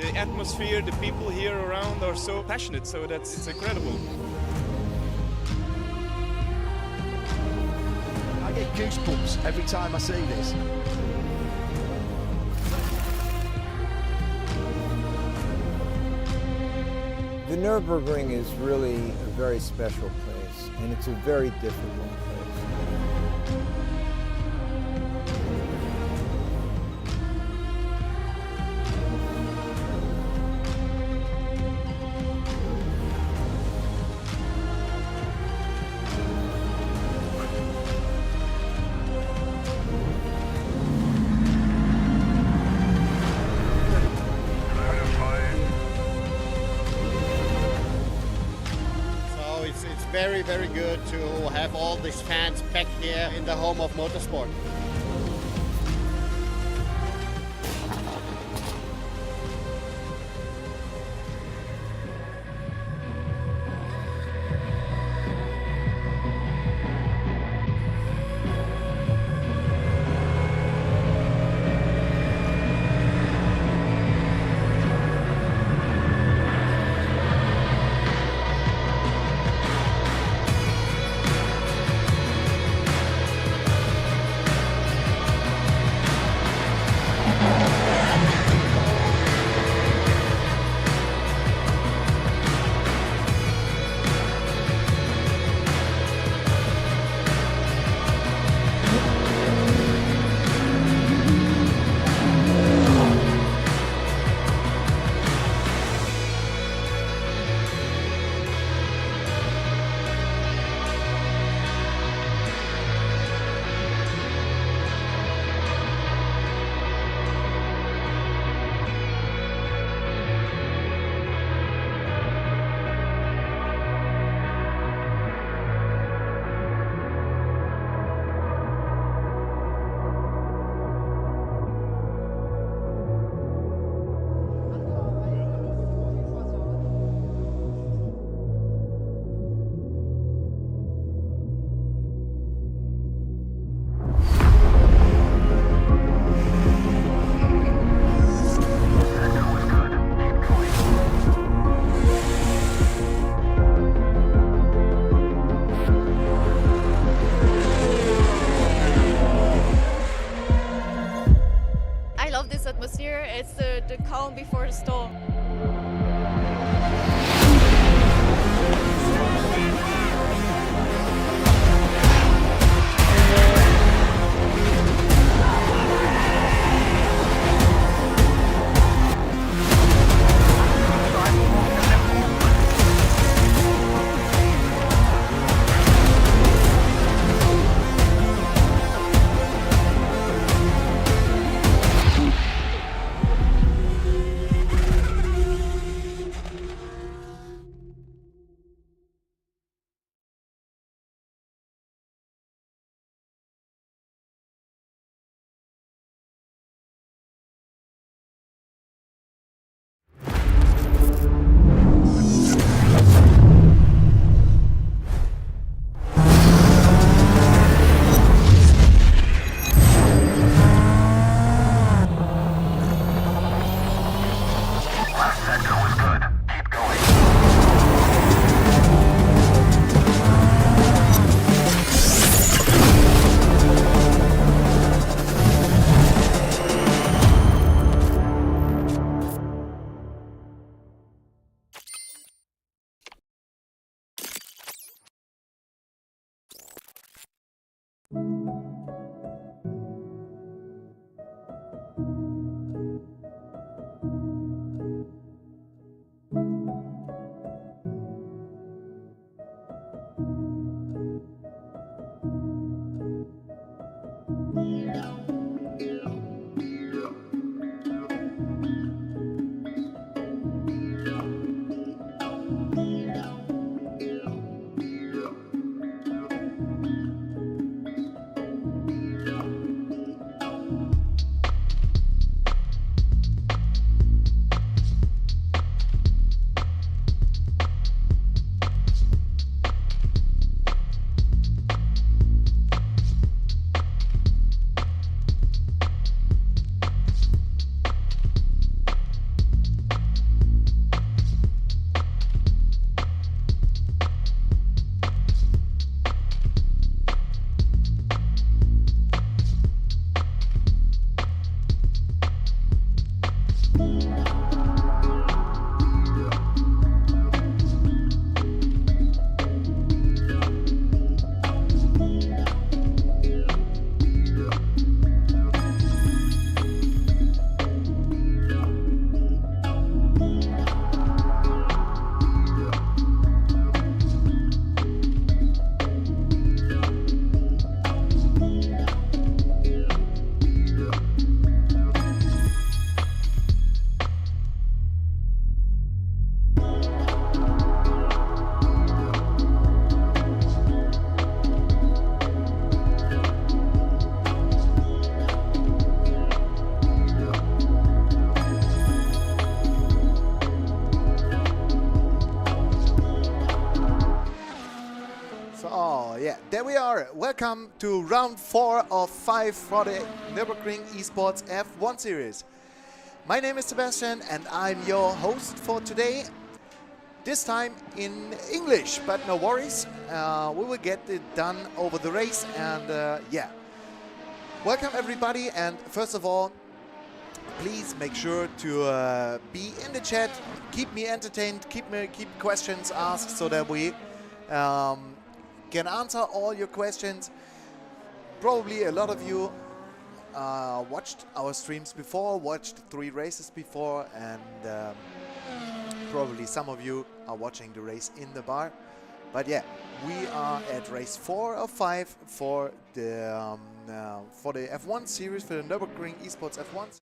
The atmosphere, the people here around are so passionate, so it's incredible. I get goosebumps every time I see this. The Nürburgring is really a very special place, and it's a very difficult place. It's very, very good to have all these fans packed here in the home of motorsport. I love this atmosphere. It's the calm before the storm. we are. Welcome to round 4 of 5 for the Nürburgring Esports F1 series. My name is Sebastian and I'm your host for today. This time in English, but no worries. We will get it done over the race and yeah. Welcome everybody, and first of all, please make sure to be in the chat. Keep me entertained, keep questions asked so that we can answer all your questions. Probably a lot of you watched our streams before, watched 3 races before, and probably some of you are watching the race in the bar. But yeah, we are at race 4 of 5 for the F1 series, for the Nürburgring Esports F1.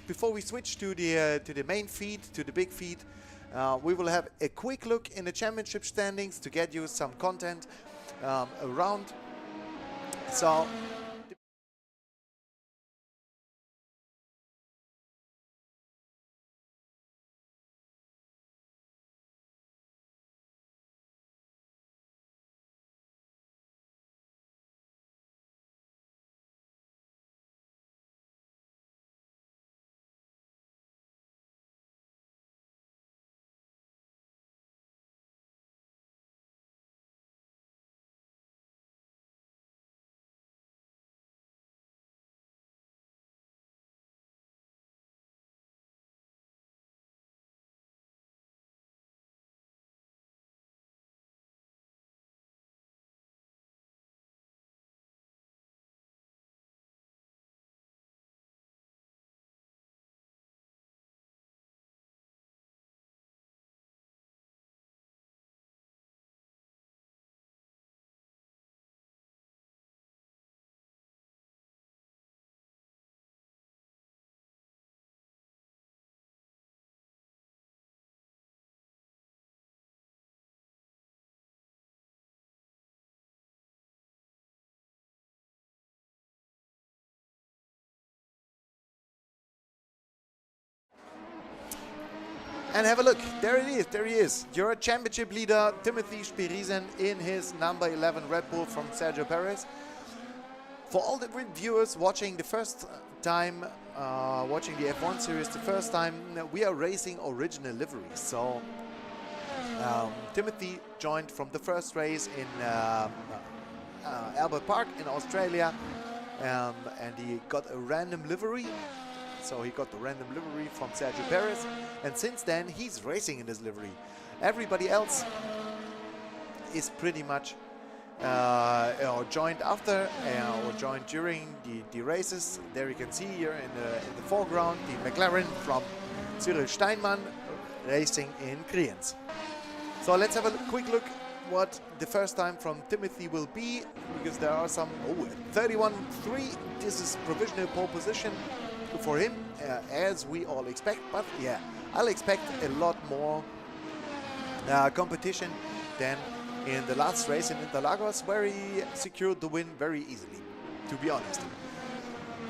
Before we switch to the main feed, to the big feed, we will have a quick look in the championship standings to get you some content around. So. And have a look, there he is. Your championship leader, Timothy Spirizen, in his number 11 Red Bull from Sergio Perez. For all the viewers watching the first time, watching the F1 series the first time, we are racing original liveries. So Timothy joined from the first race in Albert Park in Australia, and he got a random livery. So he got the random livery from Sergio Perez, and since then he's racing in this livery. Everybody else is pretty much joined after or joined during the races. There you can see here in the foreground the McLaren from Cyril Steinmann racing in Kriens. So let's have a quick look what the first time from Timothy will be, because there are some 31.3. This is provisional pole position for him, as we all expect, but yeah, I'll expect a lot more competition than in the last race in Interlagos, where he secured the win very easily, to be honest.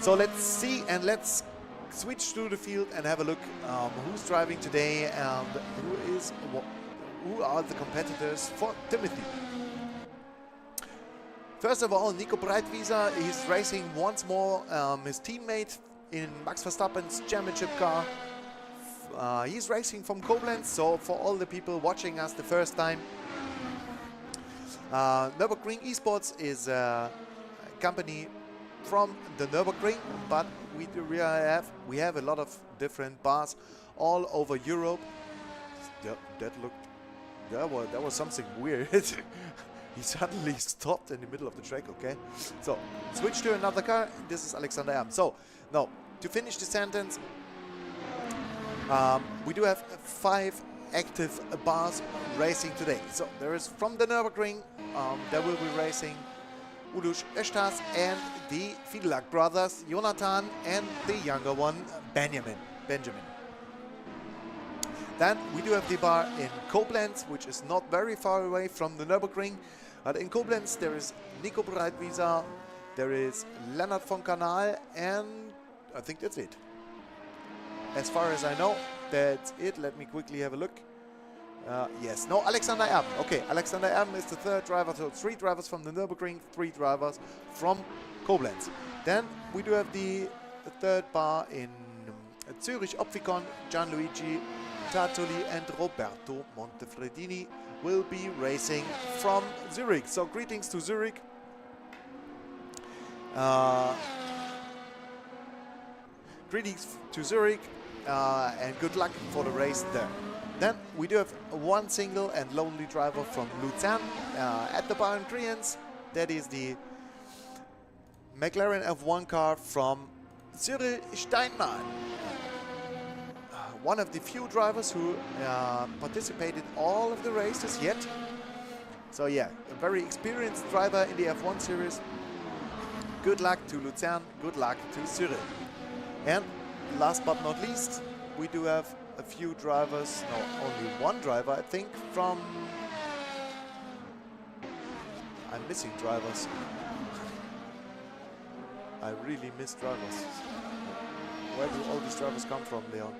So let's see, and let's switch to the field and have a look who's driving today and who are the competitors for Timothy. First of all, Nico Breitwieser is racing once more his teammate in Max Verstappen's championship car. He's racing from Koblenz, so for all the people watching us the first time, Nürburgring Esports is a company from the Nürburgring, but we have a lot of different bars all over Europe. That was something weird. He suddenly stopped in the middle of the track. Okay, so switch to another car. This is Alexander Erm. So now to finish the sentence, we do have 5 active bars racing today. So there is from the Nürburgring, there will be racing Udush Estas and the Fidelak brothers, Jonathan, and the younger one, Benjamin. Then we do have the bar in Koblenz, which is not very far away from the Nürburgring. But in Koblenz there is Nico Breitwieser, there is Lennart von Kanal, and I think that's it. As far as I know, that's it. Let me quickly have a look. Yes, no, Alexander Erben. Okay, Alexander Erben is the 3rd driver, so 3 drivers from the Nürburgring, 3 drivers from Koblenz. Then we do have the 3rd bar in Zurich Opfikon. Gianluigi Tartoli and Roberto Montefredini will be racing from Zurich. So greetings to Zurich. Greetings to Zurich and good luck for the race there. Then we do have one single and lonely driver from Luzern at the bar in Kriens. That is the McLaren F1 car from Cyril Steinmann. One of the few drivers who participated all of the races yet. So yeah, a very experienced driver in the F1 series. Good luck to Luzern, good luck to Cyril. And last but not least, we do have a few drivers, no, only one driver, I think, from... I'm missing drivers. I really miss drivers. Where do all these drivers come from, Leon?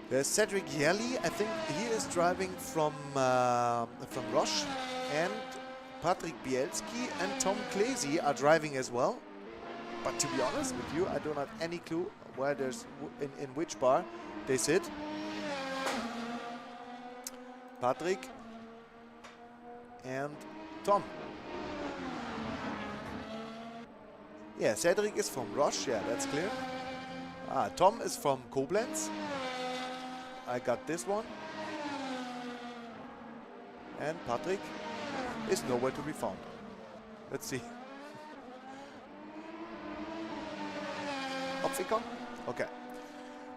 There's Cedric Yerli, I think he is driving from Roche, and Patrick Bielski and Tom Klesi are driving as well. But to be honest with you, I don't have any clue where there's in which bar they sit. Patrick and Tom. Yeah, Cedric is from Roche, yeah, that's clear. Tom is from Koblenz. I got this one. And Patrick is nowhere to be found. Let's see. Opfikon? Okay.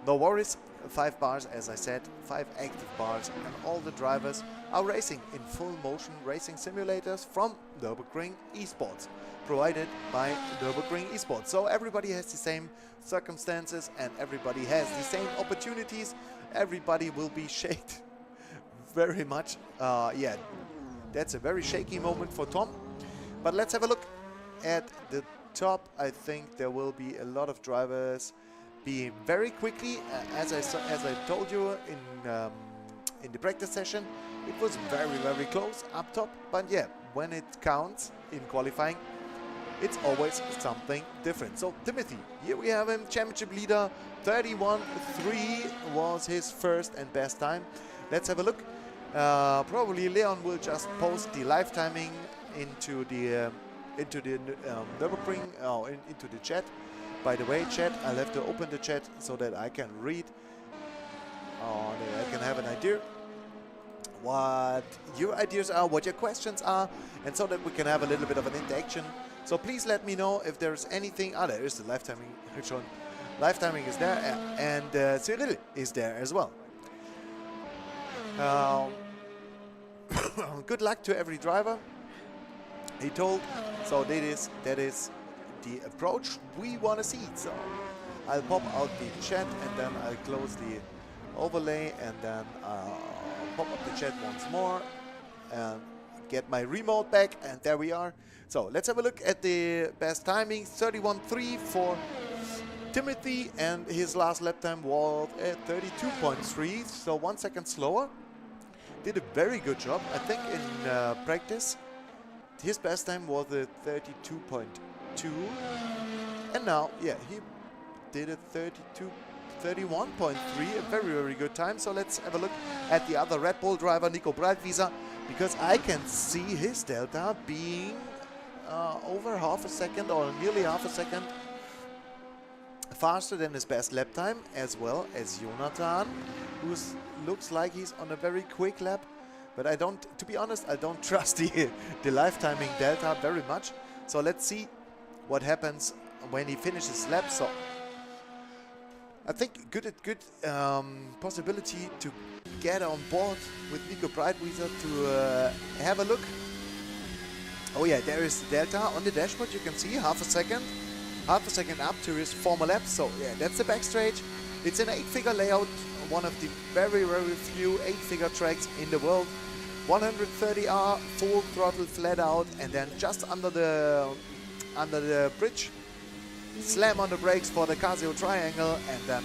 No worries. 5 bars, as I said, 5 active bars, and all the drivers are racing in full motion racing simulators from Nürburgring Esports, provided by Nürburgring Esports. So everybody has the same circumstances and everybody has the same opportunities. Everybody will be shaked very much. Yeah, that's a very shaky moment for Tom. But let's have a look at the top. I think there will be a lot of drivers being very quickly, as I told you in the practice session, it was very close up top. But yeah, when it counts in qualifying, it's always something different. So Timothy, here we have him, championship leader, 31.3 was his first and best time. Let's have a look. Probably Leon will just post the live timing into the Nürburgring, into the chat. By the way, chat, I'll have to open the chat so that I can read, that I can have an idea what your ideas are, what your questions are, and so that we can have a little bit of an interaction. So please let me know if there's anything. There is the live timing. Live timing is there, and Cyril is there as well. Good luck to every driver, he told. So that is the approach we want to see. So I'll pop out the chat and then I'll close the overlay and then pop up the chat once more and get my remote back, and there we are. So let's have a look at the best timing. 31.3 for Timothy, and his last lap time was at 32.3, so 1 second slower. Did a very good job. I think in practice his best time was at 32.2, and now, yeah, he did a 31.3, a very good time. So let's have a look at the other Red Bull driver, Nico Breitwieser. because I can see his delta being over half a second or nearly half a second faster than his best lap time, as well as Jonathan, who looks like he's on a very quick lap. But I don't, to be honest, I don't trust the live timing delta very much. So let's see what happens when he finishes lap. So I think good possibility to get on board with Nico Breitwieser to have a look. Oh yeah, there is the delta on the dashboard. You can see half a second up to his former lap. So yeah, that's the back straight. It's an 8-figure layout, one of the very, very few 8-figure tracks in the world. 130R, full throttle, flat out, and then just under the bridge, slam on the brakes for the Casio triangle, and then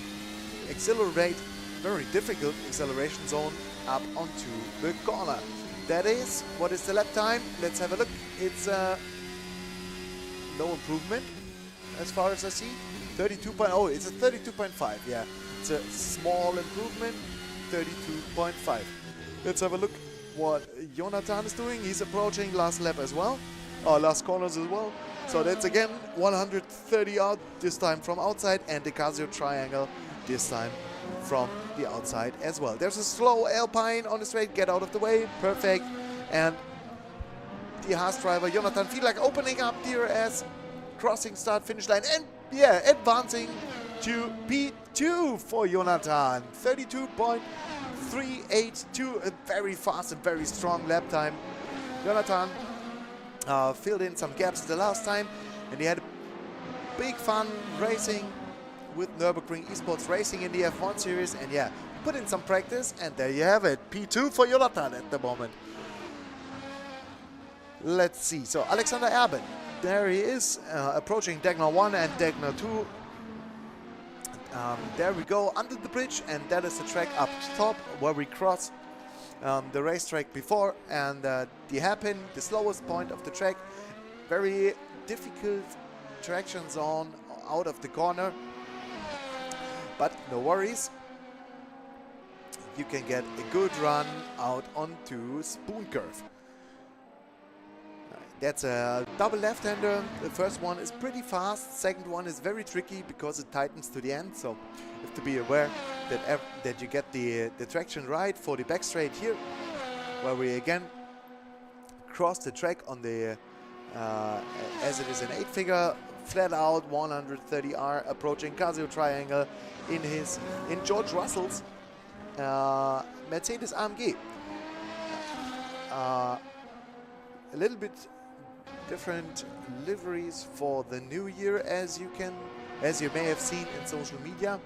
accelerate, very difficult acceleration zone, up onto the corner. That is, what is the lap time? Let's have a look. It's no improvement as far as I see. 32.0, it's a 32.5, yeah. It's a small improvement, 32.5. Let's have a look what Jonathan is doing. He's approaching last lap as well, or last corners as well. So that's again 130 out, this time from outside, and the Casio triangle this time from the outside as well. There's a slow Alpine on the straight, get out of the way, perfect. And the Haas driver Jonathan Fiedler opening up DRS, crossing start finish line, and yeah, advancing to P2 for Jonathan. 32.382, a very fast and very strong lap time. Jonathan filled in some gaps the last time, and he had big fun racing with Nürburgring Esports Racing in the F1 series, and yeah, put in some practice, and there you have it, P2 for Jonathan at the moment. Let's see, so Alexander Erben, there he is, approaching Degner 1 and Degner 2. There we go, under the bridge, and that is the track up top where we cross the racetrack before, and the hairpin, the slowest point of the track. Very difficult traction zone out of the corner, but no worries. You can get a good run out onto Spoon Curve. That's a double left-hander. The first one is pretty fast. Second one is very tricky because it tightens to the end. So you have to be aware that you get the traction right for the back straight here, where we again cross the track on the as it is an 8-figure flat out 130R approaching Casio triangle in George Russell's Mercedes AMG. A little bit different liveries for the new year, as you may have seen in social media.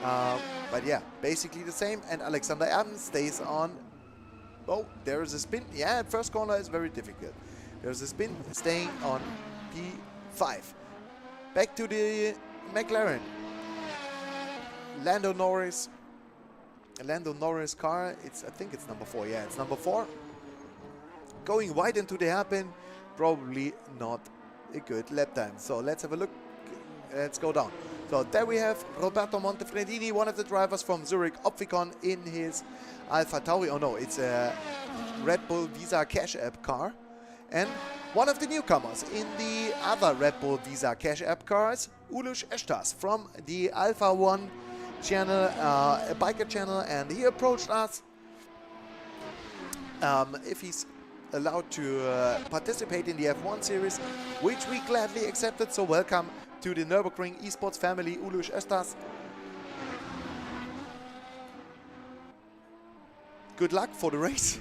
But yeah, basically the same. And Alexander Erben stays on. Oh, there is a spin. Yeah, first corner is very difficult. There's a spin, staying on P5. Back to the McLaren. Lando Norris car. I think it's number 4. Yeah, it's number 4. Going wide into the hairpin, probably not a good lap time. So let's have a look. Let's go down. So there we have Roberto Montefredini, one of the drivers from Zurich Opfikon in his Alpha Tauri. Oh no, it's a Red Bull Visa Cash App car. And one of the newcomers in the other Red Bull Visa Cash App cars, Ulus Estas from the Alpha One channel, a biker channel, and he approached us if he's allowed to participate in the F1 series, which we gladly accepted. So welcome to the Nürburgring Esports family, Ulus Estas. Good luck for the race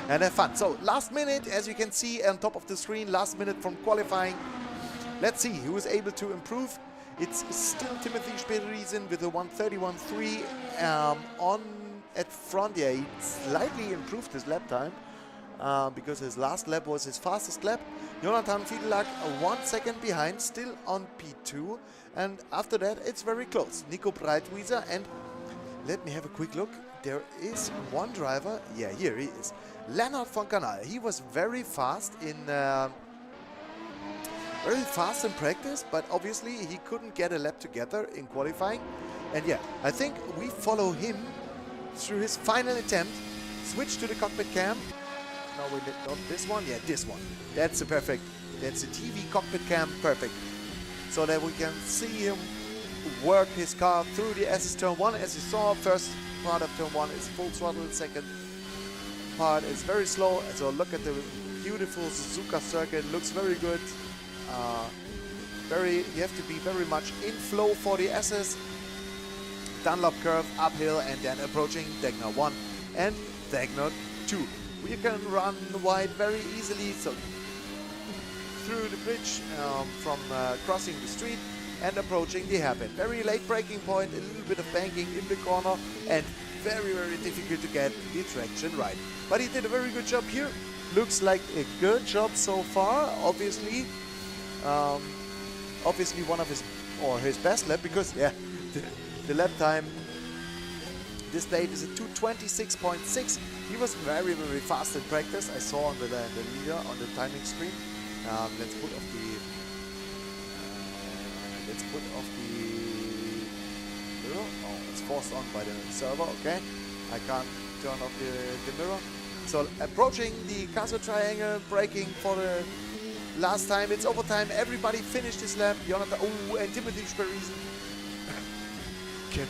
and have fun. So last minute, as you can see on top of the screen, last minute from qualifying. Let's see who is able to improve. It's still Timothy Spedrisen with a 1:31.3 on at front. Yeah, he slightly improved his lap time because his last lap was his fastest lap. Jonathan Fiedler 1 second behind, still on P2. And after that, it's very close. Nico Breitwieser, and let me have a quick look. There is one driver. Yeah, here he is. Lennart von Kanal. He was very fast in practice, but obviously he couldn't get a lap together in qualifying. And yeah, I think we follow him through his final attempt. Switch to the cockpit cam. No, we did not this one. Yeah, this one. That's the perfect. That's the TV cockpit cam. Perfect. So that we can see him work his car through the Esses turn 1. As you saw, first part of turn 1 is full throttle. Second part is very slow. So look at the beautiful Suzuka circuit. Looks very good. You have to be very much in flow for the Esses. Dunlop curve, uphill, and then approaching Degner 1 and Degner 2. We can run wide very easily, so through the bridge from crossing the street and approaching the hairpin. Very late braking point, a little bit of banking in the corner, and very, very difficult to get the traction right. But he did a very good job here. Looks like a good job so far. Obviously one of his best lap, because yeah, the lap time displayed is a 2:26.6. He was very, very fast in practice. I saw on the leader on the timing screen. Let's put off the mirror. Oh, it's forced on by the server. Okay, I can't turn off the mirror. So approaching the Castle Triangle, braking for the last time. It's overtime. Everybody finished his lap. Jonathan, oh, and Timothy Sperisen.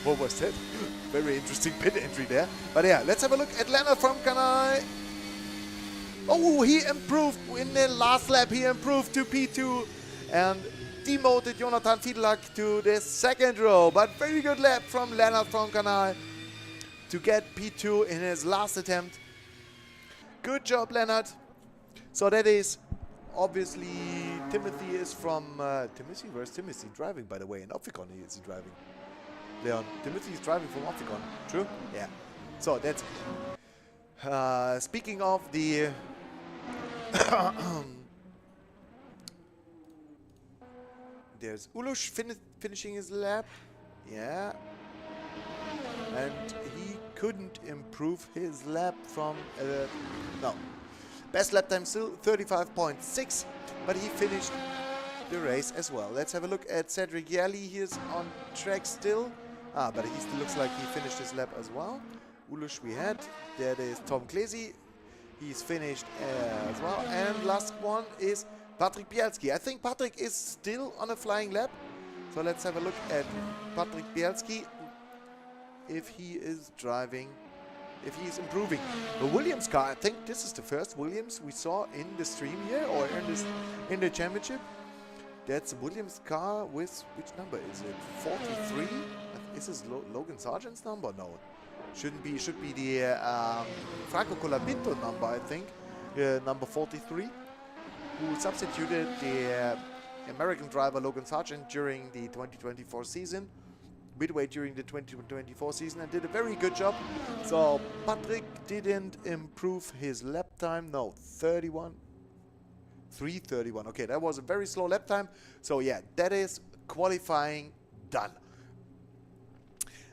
What was that? Very interesting pit entry there. But yeah, let's have a look at Leonard from Kanai. Oh, he improved in the last lap. He improved to P2 and demoted Jonathan Fiedelak to the second row. But very good lap from Leonard from Kanai to get P2 in his last attempt. Good job, Leonard. So that is obviously Timothy is from Timothy. Where's Timothy driving, by the way? In Opfikon he is driving. Leon, Timothy is driving from Opfikon. True? Yeah. So that's speaking of the there's Ulush finishing his lap. Yeah. And he couldn't improve his lap from no. Best lap time still 35.6, but he finished the race as well. Let's have a look at Cedric Yerli. He's on track still. But he still looks like he finished his lap as well. Ulush we had. There is Tom Klesi. He's finished as well. And last one is Patrick Bielski. I think Patrick is still on a flying lap. So let's have a look at Patrick Bielski. If he is driving, if he is improving. The Williams car, I think this is the first Williams we saw in the stream here, or in the championship. That's a Williams car with, which number is it? 43? Is this Logan Sargent's number? No. Shouldn't be. Should be the Franco Colapinto number, I think. Number 43. Who substituted the American driver Logan Sargent during the 2024 season. Midway during the 2024 season, and did a very good job. So Patrick didn't improve his lap time. No, 3:31. Okay, that was a very slow lap time. So yeah, that is qualifying done.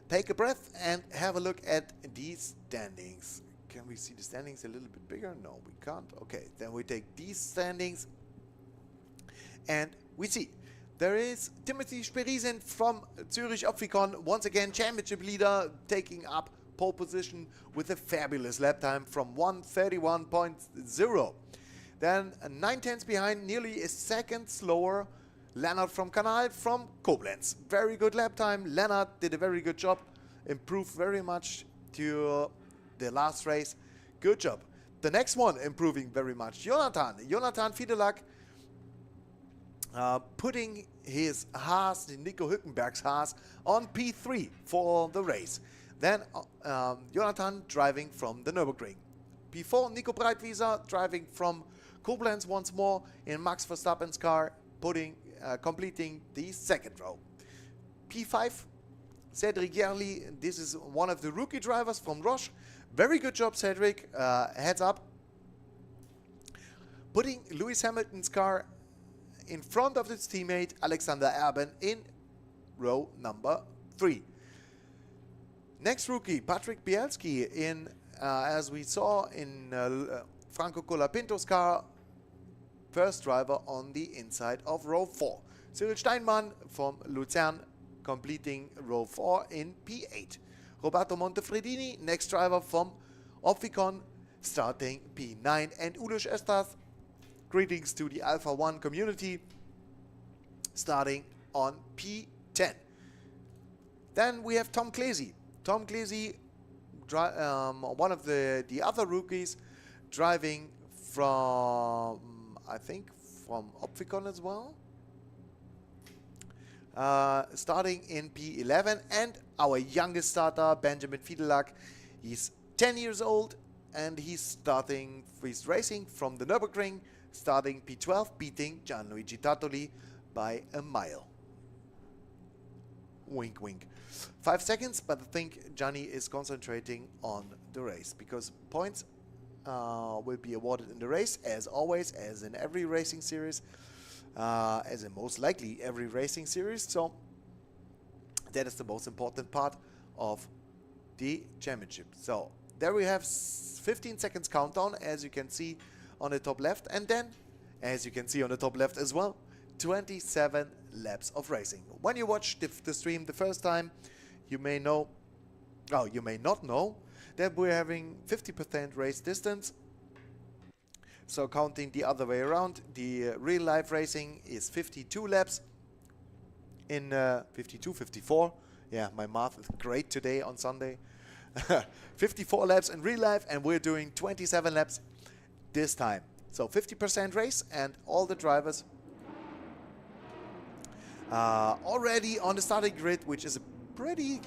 Take a breath and have a look at these standings. Can we see the standings a little bit bigger? No, we can't. Okay, then we take these standings and we see there is Timothy Sperisen from Zurich Opfikon, once again championship leader, taking up pole position with a fabulous lap time from 1:31.0. Then 9/10 behind, nearly a second slower, Leonard from Kanal from Koblenz. Very good lap time. Leonard did a very good job, improved very much to the last race. Good job. The next one improving very much, Jonathan Fiedelak, putting his Haas, the Nico Hülkenberg's Haas, on P3 for the race. Then Jonathan driving from the Nürburgring. P4, Nico Breitwieser driving from Koblenz once more in Max Verstappen's car, completing the second row. P5, Cedric Yerli. This is one of the rookie drivers from Roche. Very good job, Cedric. Heads up. Putting Lewis Hamilton's car in front of its teammate Alexander Erben in row number 3. Next rookie, Patrick Bielski, in as we saw in Franco Colapinto's car, first driver on the inside of row 4. Cyril Steinmann from Luzern completing row 4 in P8. Roberto Montefredini, next driver from Opficon, starting P9. And Ulos Estas, greetings to the Alpha 1 community, starting on P10. Then we have Tom Clancy. Tom Clancy, one of the other rookies, driving from, I think, from Opficon as well. Starting in P11. And our youngest starter, Benjamin Fiedelak, he's 10 years old and he's racing from the Nürburgring, starting P12, beating Gianluigi Tattoli by a mile. Wink, wink. 5 seconds, but I think Gianni is concentrating on the race because points will be awarded in the race, as always, as in every racing series, as in most likely every racing series. So that is the most important part of the championship. So there we have 15 seconds countdown, as you can see on the top left, and then, as you can see on the top left as well, 27 laps of racing. When you watch the stream the first time, you may know, oh, you may not know, that we're having 50% race distance. So counting the other way around, the real life racing is 52 laps in 54. Yeah, my math is great today on Sunday. 54 laps in real life, and we're doing 27 laps this time. So 50% race, and all the drivers already on the starting grid, which is a pretty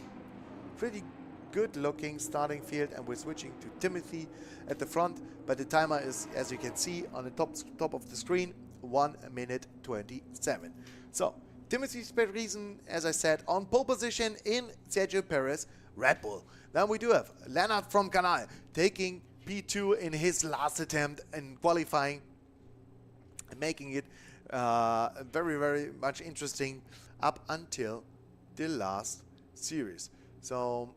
good looking starting field, and we're switching to Timothy at the front, but the timer is, as you can see on the top of the screen, 1 minute 27. So Timothy Sperrisen, as I said, on pole position in Sergio Perez Red Bull. Then we do have Lennart from Canal taking P2 in his last attempt in qualifying, making it very much interesting up until the last series. So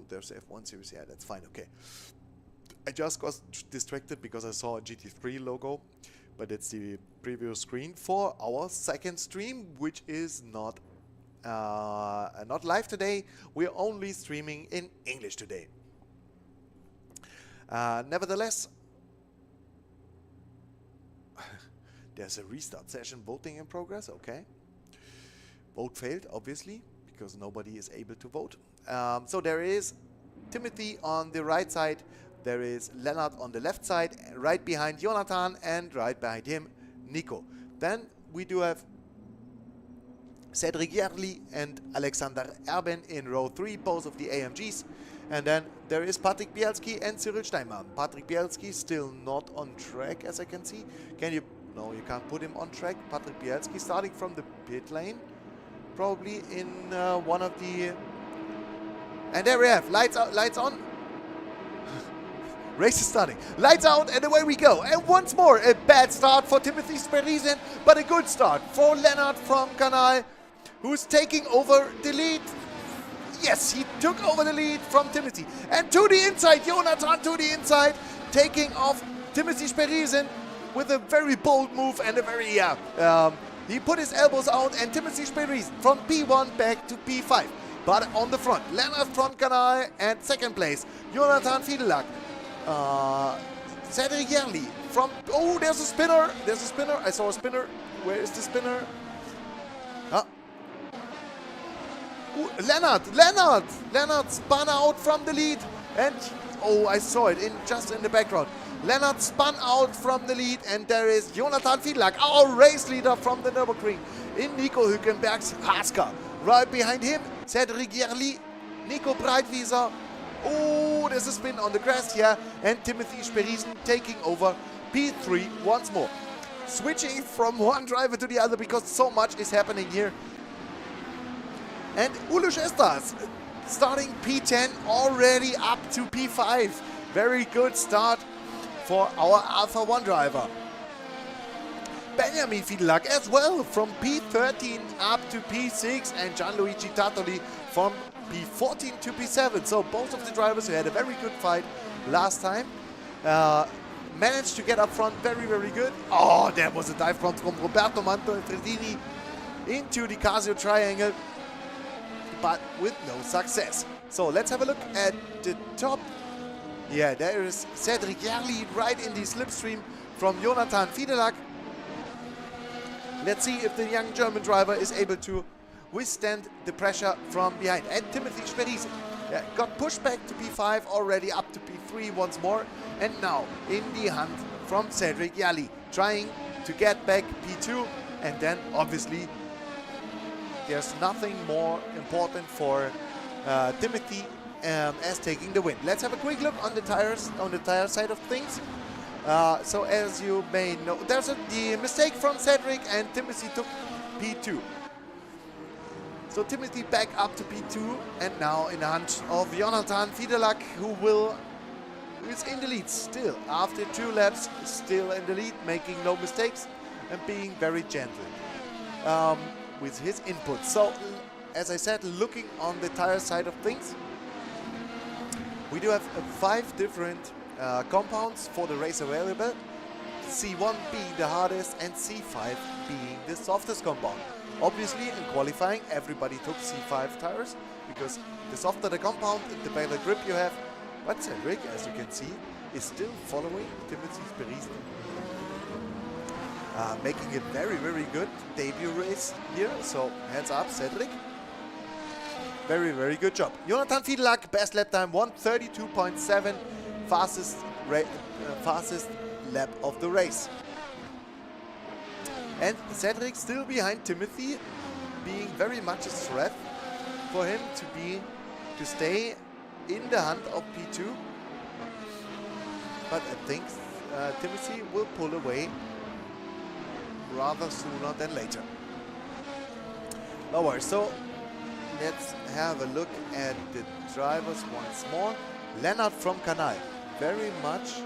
there's the F1 series. Yeah, that's fine. Okay, I just got distracted because I saw a GT3 logo, but it's the preview screen for our second stream, which is not live today. We're only streaming in English today. Nevertheless, there's a restart session voting in progress. Okay, vote failed, obviously, because nobody is able to vote. So there is Timothy on the right side, there is Lennart on the left side, right behind Jonathan, and right behind him Nico. Then we do have Cedric Yerli and Alexander Erben in row 3, both of the AMGs. And then there is Patrick Bielski and Cyril Steinmann. Patrick Bielski still not on track, as I can see. Can you? No, you can't put him on track. Patrick Bielski starting from the pit lane, probably in one of the... And there we have, lights out, lights on. Race is starting. Lights out, and away we go. And once more, a bad start for Timothy Sperrisen, but a good start for Lennart from Canal, who's taking over the lead. Yes, he took over the lead from Timothy. And to the inside, Jonathan to the inside, taking off Timothy Sperrisen with a very bold move and a very, he put his elbows out, and Timothy Sperrisen from P1 back to P5. But on the front, Lennart from Canal, and second place, Jonathan Fiedelak. Cedric Yerli from... Oh, there's a spinner. There's a spinner. I saw a spinner. Where is the spinner? Ooh, Lennart spun out from the lead. And... Oh, I saw it just in the background. Lennart spun out from the lead, and there is Jonathan Fiedelak, our race leader from the Nürburgring, in Nico Hülkenberg's Haas-car. Right behind him, Cedric Yerli, Nico Breitwieser. Oh, there's a spin on the grass here, and Timothy Sperrisen taking over P3 once more. Switching from one driver to the other because so much is happening here. And Ulos Estas starting P10 already up to P5. Very good start for our Alpha 1 driver. Benjamin Fiedelak as well from P13 up to P6, and Gianluigi Tattoli from P14 to P7. So both of the drivers who had a very good fight last time managed to get up front very good. Oh, there was a dive from Roberto Manfredini into the Casio triangle. but with no success. So let's have a look at the top. Yeah, there is Cedric Jarly right in the slipstream from Jonathan Fiedelak. Let's see if the young German driver is able to withstand the pressure from behind. And Timothy Sperisi got pushed back to P5, already up to P3 once more. And now in the hunt from Cedric Jarly, trying to get back P2. And then obviously there's nothing more important for Timothy as taking the win. Let's have a quick look on the tires, on the tire side of things. So as you may know, there's the mistake from Cedric, and Timothy took P2. So Timothy back up to P2, and now in the hunt of Jonathan Fiedelak, who is in the lead still after 2 laps, still in the lead, making no mistakes and being very gentle with his input. So as I said, looking on the tire side of things, we do have 5 different compounds for the race available. C1 being the hardest and C5 being the softest compound. Obviously in qualifying everybody took C5 tires because the softer the compound, the better grip you have. But Cedric, as you can see, is still following Timothy Sperisi. Making a very, very good debut race here. So hands up, Cedric. Very, very good job. Jonathan Fiedelak, best lap time 1:32.7, fastest lap of the race. And Cedric still behind Timothy, being very much a threat for him to stay in the hunt of P2. But I think Timothy will pull away rather sooner than later. No worries. So let's have a look at the drivers once more. Lennart from Canal, very much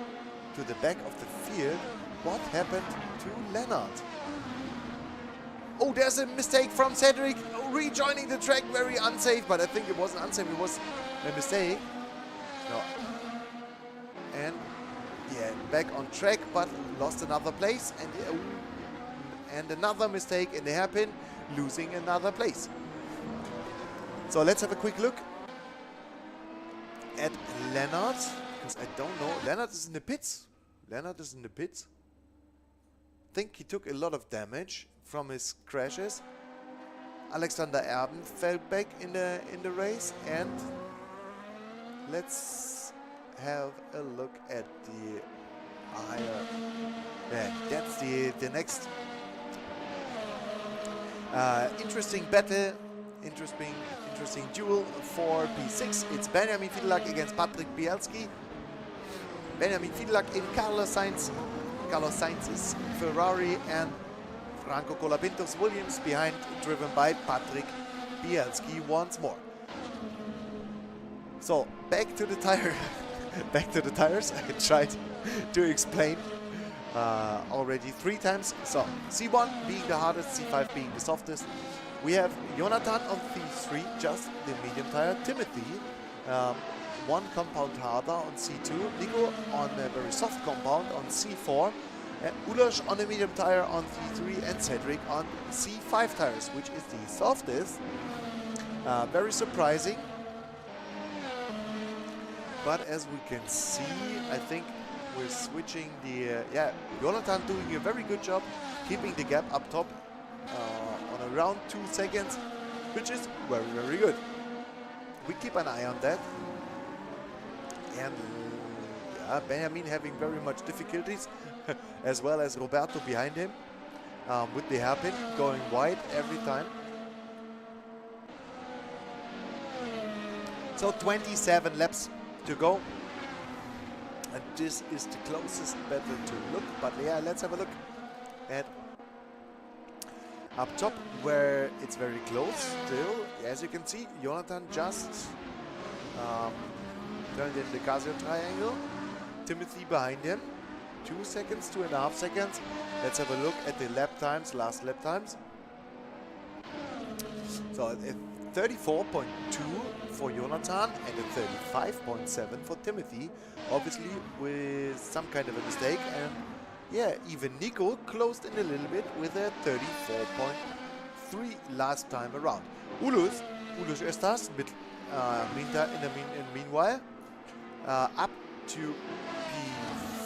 to the back of the field. What happened to Lennart? Oh, there's a mistake from Cedric, rejoining the track, very unsafe, but I think it wasn't unsafe, it was a mistake. No. And yeah, back on track, but lost another place, and another mistake in the hairpin, losing another place. So let's have a quick look at Lennart, because I don't know. Lennart is in the pits. Lennart is in the pits. I think he took a lot of damage from his crashes. Alexander Erben fell back in the race, and let's have a look at the higher. Yeah, that's the next interesting battle, interesting duel for P6. It's Benjamin Fiedelak against Patrick Bielski. Benjamin Fiedelak in Carlos Sainz's Ferrari, and Franco Colapinto's Williams behind, driven by Patrick Bielski once more. So back to the tire, back to the tires. I tried to explain already 3 times. So C1 being the hardest, C5 being the softest. We have Jonathan on C3, just the medium tire. Timothy, 1 compound harder on C2. Nico on a very soft compound on C4. Ulos on a medium tire on C3, and Cedric on C5 tires, which is the softest. Very surprising. But as we can see, I think we're switching the... Jonathan doing a very good job keeping the gap up top on around 2 seconds, which is very, very good. We keep an eye on that. And Benjamin having very much difficulties, as well as Roberto behind him, with the hairpin going wide every time. So 27 laps to go, and this is the closest battle to look. But yeah, let's have a look at up top, where it's very close still. As you can see, Jonathan just turned in the Casio triangle. Timothy behind him, 2 seconds, 2.5 seconds. Let's have a look at the lap times, last lap times. So 34.2 for Jonathan and a 35.7 for Timothy, obviously with some kind of a mistake. And yeah, even Nico closed in a little bit with a 34.3 last time around. Ulus Ulus Estas meanwhile. Up to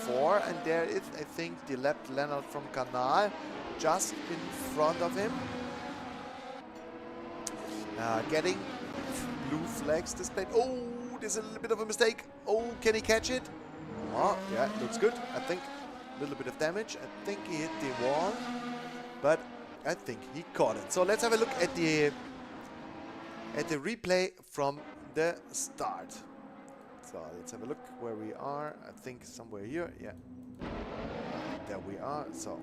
P4, and there is, I think, the left Leonard from Canal just in front of him. Getting blue flags displayed. Oh, there's a little bit of a mistake. Oh, can he catch it? Oh, yeah, looks good. I think a little bit of damage. I think he hit the wall, but I think he caught it. So let's have a look at the replay from the start. So let's have a look where we are. I think somewhere here. Yeah, there we are. So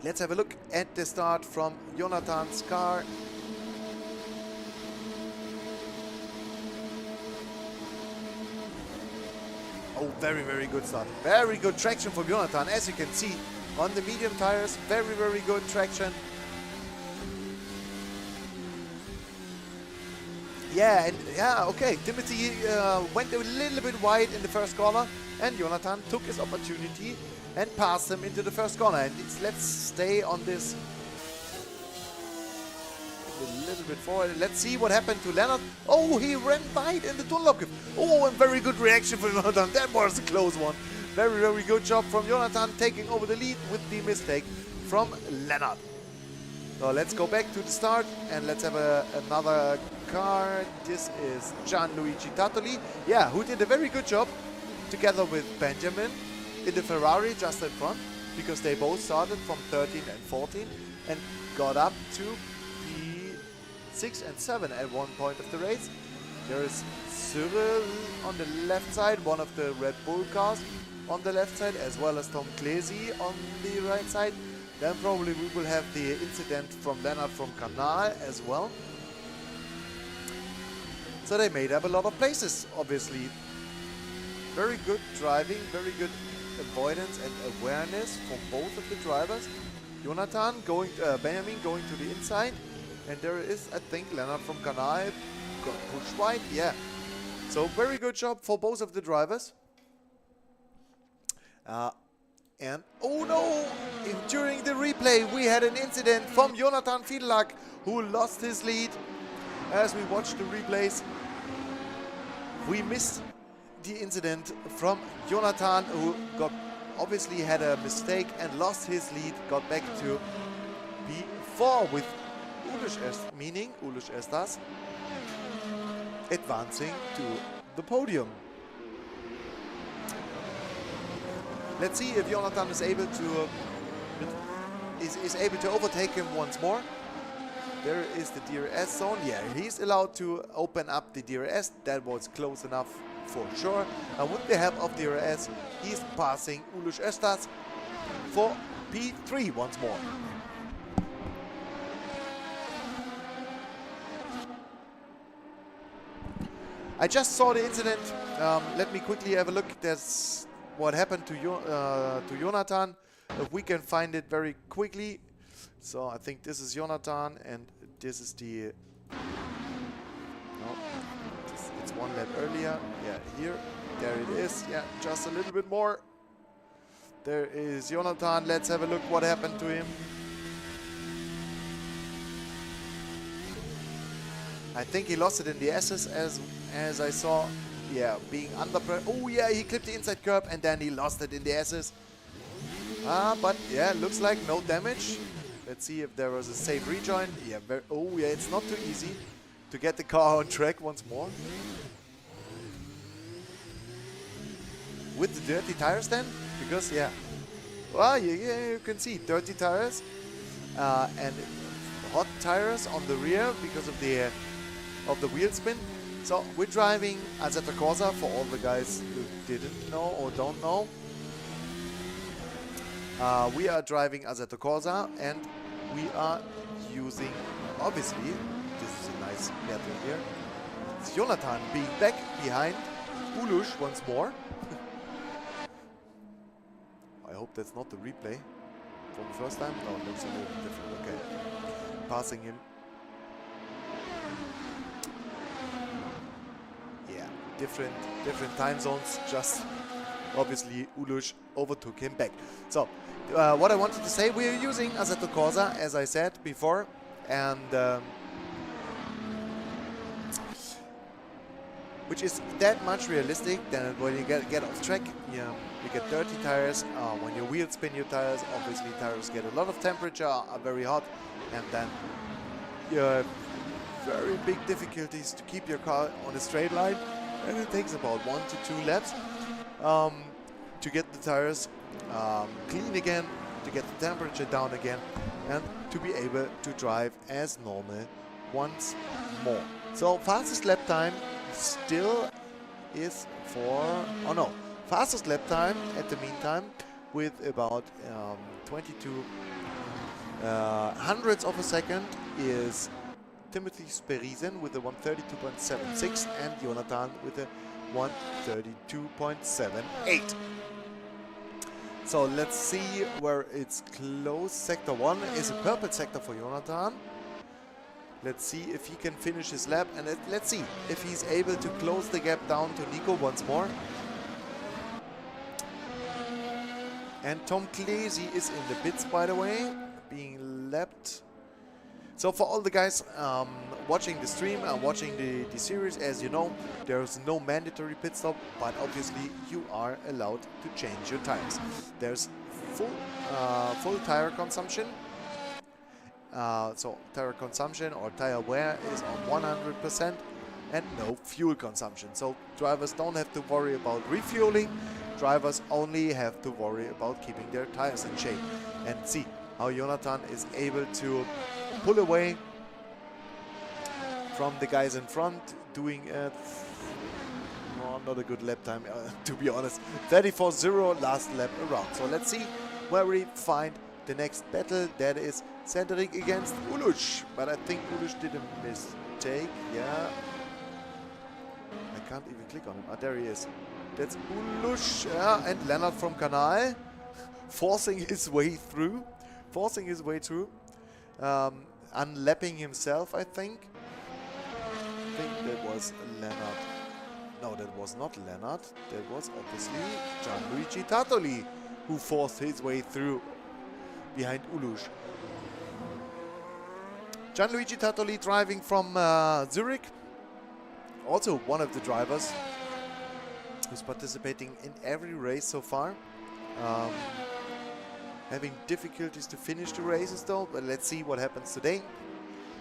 let's have a look at the start from Jonathan's car. Oh, very, very good start. Very good traction from Jonathan, as you can see on the medium tires. Very, very good traction. Yeah, and yeah, okay. Timothy went a little bit wide in the first corner, and Jonathan took his opportunity and passed him into the first corner. And let's stay on this a little bit forward. Let's see what happened to Leonard. Oh, he ran wide in the Dunlop. Oh, and very good reaction from Jonathan. That was a close one. Very, very good job from Jonathan, taking over the lead with the mistake from Leonard. So let's go back to the start and let's have another car. This is Gianluigi Tattoli. Yeah, who did a very good job together with Benjamin in the Ferrari just in front, because they both started from 13 and 14 and got up to P6 and 7 at one point of the race. There is Cyril on the left side, one of the Red Bull cars on the left side, as well as Tom Klesi on the right side. Then probably we will have the incident from Leonard from Canal as well. So they made up a lot of places, obviously. Very good driving, very good avoidance and awareness from both of the drivers. Jonathan going, Benjamin going to the inside, and there is, I think, Leonard from Canal got pushed wide. Yeah, so very good job for both of the drivers. And oh no! During the replay, we had an incident from Jonathan Fiedlak, who lost his lead. As we watched the replays, we missed the incident from Jonathan, who obviously had a mistake and lost his lead, got back to P4 with Ulus Estas advancing to the podium. Let's see if Jonathan is able to overtake him once more. There is the DRS zone. Yeah, he's allowed to open up the DRS. That was close enough for sure. And with the help of DRS, he's passing Ulus Estas for P3 once more. I just saw the incident. Let me quickly have a look. There's what happened to Jonathan. If we can find it very quickly. So I think this is Jonathan, and this is the... No, it's one lap earlier. Yeah, here. There it is. Yeah, just a little bit more. There is Jonathan. Let's have a look what happened to him. I think he lost it in the Esses as I saw. Yeah, being under pressure. Oh yeah, he clipped the inside curb and then he lost it in the Esses. But yeah, looks like no damage. Let's see if there was a safe rejoin. Yeah, oh yeah, it's not too easy to get the car on track once more. With the dirty tires then? Because yeah, well, yeah, you can see dirty tires and hot tires on the rear because of the wheel spin. So we're driving Assetto Corsa for all the guys who didn't know or don't know. We are driving Assetto Corsa and we are using, obviously, this is a nice battle here. It's Jonathan being back behind Ulus once more. I hope that's not the replay from the first time. No, it looks a little different. Okay. Passing him. Yeah, different time zones. Just obviously Ulus overtook him back. So what I wanted to say, we are using Assetto Corsa, as I said before, and which is that much realistic. Then when you get off track, you get dirty tires. When you wheel spin your tires, obviously tires get a lot of temperature, are very hot, and then you have very big difficulties to keep your car on a straight line, and it takes about 1 to 2 laps to get the tires clean again, to get the temperature down again, and to be able to drive as normal once more. So fastest lap time still is fastest lap time at the meantime with about 22 hundredths of a second is Timothy Sperisen with a 132.76 and Jonathan with a 132.78. So let's see where it's close. Sector 1 is a purple sector for Jonathan. Let's see if he can finish his lap, and let's see if he's able to close the gap down to Nico once more. And Tom Klesi is in the pits, by the way, being lapped. So for all the guys watching the stream and watching the series, as you know, there's no mandatory pit stop, but obviously you are allowed to change your tires. There's full tire consumption. So tire consumption or tire wear is on 100% and no fuel consumption. So drivers don't have to worry about refueling. Drivers only have to worry about keeping their tires in shape. And see how Jonathan is able to pull away from the guys in front, doing not a good lap time, to be honest. 34.0 last lap around. So let's see where we find the next battle. That is Cedric against Ulush, but I think Ulush did a mistake. Yeah, I can't even click on him. Ah, there he is. That's Ulush, and Leonard from Kanal forcing his way through, unlapping himself. I think that was Leonard. No, that was not Leonard. That was obviously Gianluigi Tattoli who forced his way through behind Ulush. Gianluigi Tattoli driving from Zurich, also one of the drivers who's participating in every race so far. Having difficulties to finish the races though, but let's see what happens today.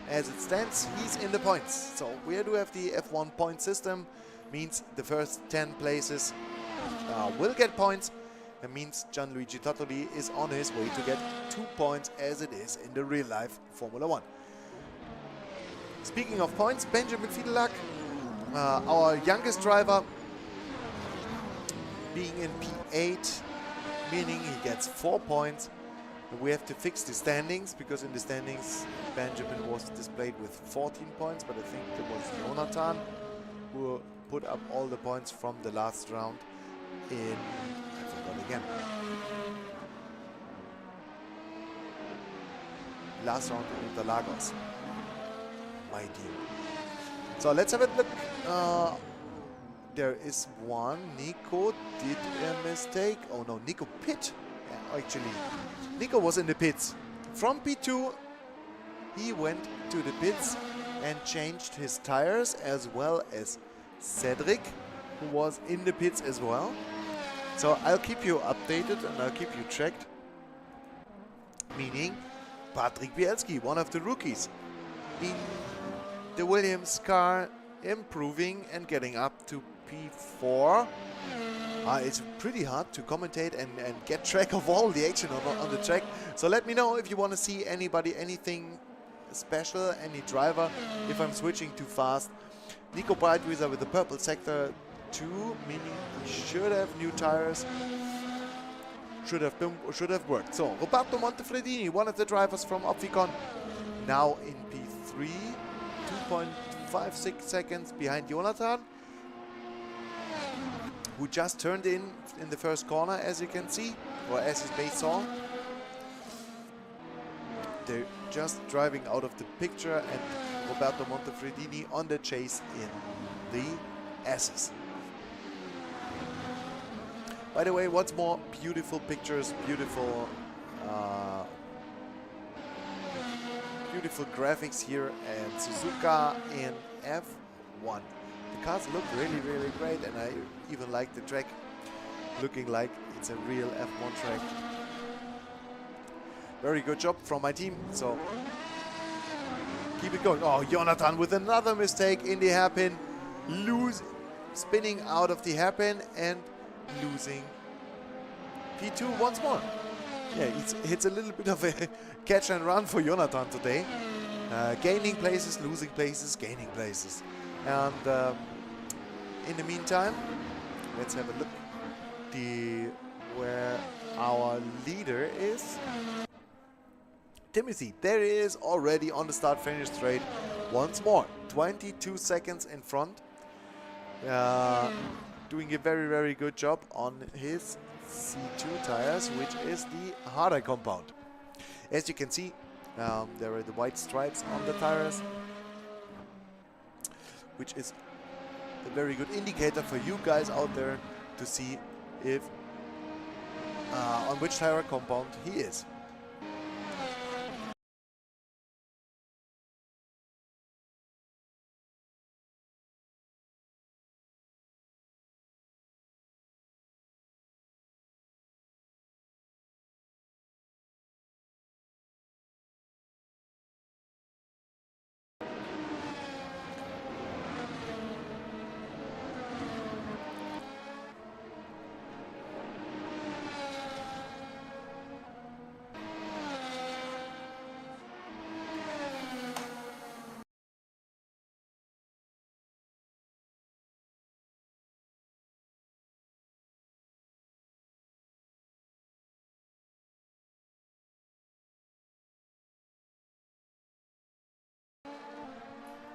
As it stands, he's in the points. So we do have the F1 point system, means the first 10 places will get points. That means Gianluigi Tattoli is on his way to get 2 points as it is in the real life Formula 1. Speaking of points, Benjamin Fiedelak, our youngest driver, being in P8, meaning he gets 4 points. We have to fix the standings, because in the standings Benjamin was displayed with 14 points, but I think it was Jonathan who put up all the points from the last round in, I forgot again, last round in Interlagos, my team. So let's have a look. There is one. Nico did a mistake. Oh no, Nico pit. Yeah, actually, Nico was in the pits. From P2, he went to the pits and changed his tires, as well as Cedric, who was in the pits as well. So I'll keep you updated and I'll keep you tracked. Meaning Patrick Bielski, one of the rookies in the Williams car, improving and getting up to P4. It's pretty hard to commentate and get track of all the action on the track. So let me know if you want to see anybody, anything special, any driver, if I'm switching too fast. Nico Breitwieser with the purple sector 2, meaning he should have new tires. Should have worked. So Roberto Montefredini, one of the drivers from Opficon, now in P3, 2.56 seconds behind Jonathan, who just turned in the first corner, as you can see, or as his base saw. They're just driving out of the picture, and Roberto Montefredini on the chase in the Esses. By the way, once more, beautiful pictures, beautiful beautiful graphics here at Suzuka in F1. The cars look really, really great, and I even like the track looking like it's a real F1 track. Very good job from my team, so keep it going. Oh, Jonathan with another mistake in the hairpin, spinning out of the hairpin and losing P2 once more. Yeah, it's a little bit of a catch and run for Jonathan today. Gaining places, losing places, gaining places. And in the meantime, let's have a look where our leader is. Timothy, there he is already on the start-finish straight once more. 22 seconds in front. Doing a very, very good job on his C2 tires, which is the harder compound. As you can see, there are the white stripes on the tires, which is a very good indicator for you guys out there to see if on which tire compound he is.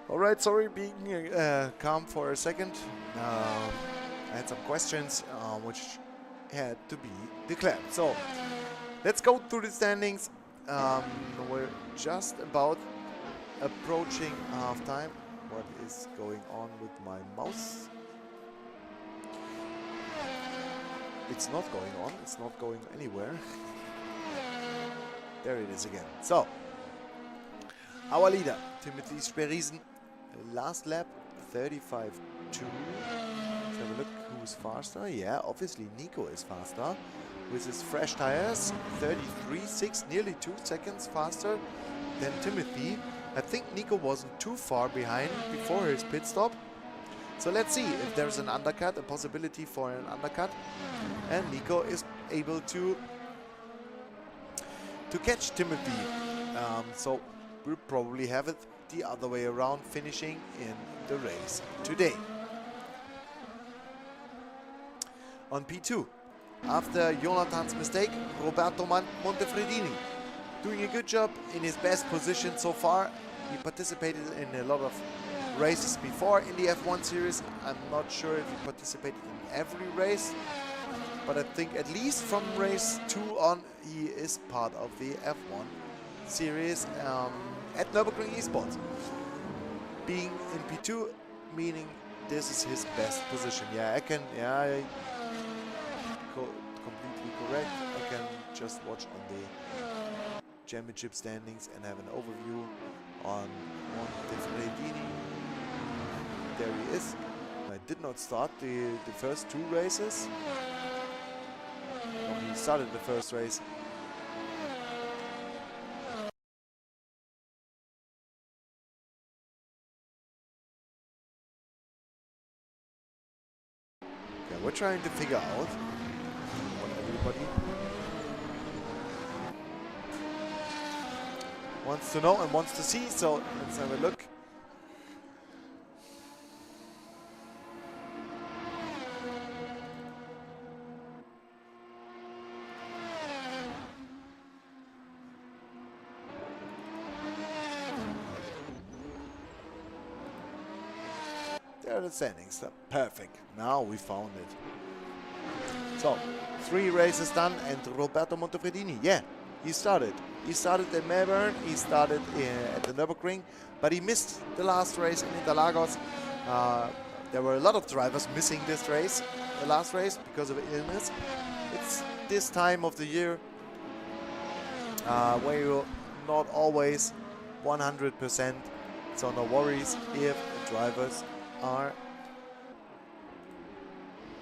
Alright, sorry being calm for a second. I had some questions which had to be declared. So, let's go through the standings. We're just about approaching halftime. What is going on with my mouse? It's not going on. It's not going anywhere. There it is again. So, our leader, Timothy Sperriesen, last lap, 35.2. Let's have a look who's faster. Yeah, obviously Nico is faster with his fresh tires. 33.6, nearly 2 seconds faster than Timothy. I think Nico wasn't too far behind before his pit stop. So let's see if there's an undercut, a possibility for an undercut. And Nico is able to catch Timothy. So we'll probably have it the other way around, finishing in the race today. On P2, after Jonathan's mistake, Roberto Montefredini doing a good job in his best position so far. He participated in a lot of races before in the F1 series. I'm not sure if he participated in every race, but I think at least from race 2 on, he is part of the F1 series at Nürburgring Esports. Being in P2, meaning this is his best position. Yeah, completely correct. I can just watch on the championship standings and have an overview on Montefredini. There he is. I did not start the first 2 races. Well, he started the first race. Okay, we're trying to figure out what everybody wants to know and wants to see, so let's have a look. There are the standings. Perfect. Now we found it. So, 3 races done, and Roberto Montefredini, yeah, he started. He started in Melbourne, he started at the Nürburgring, but he missed the last race in Interlagos. There were a lot of drivers missing this race, the last race, because of illness. It's this time of the year where you not always 100%. So no worries if drivers are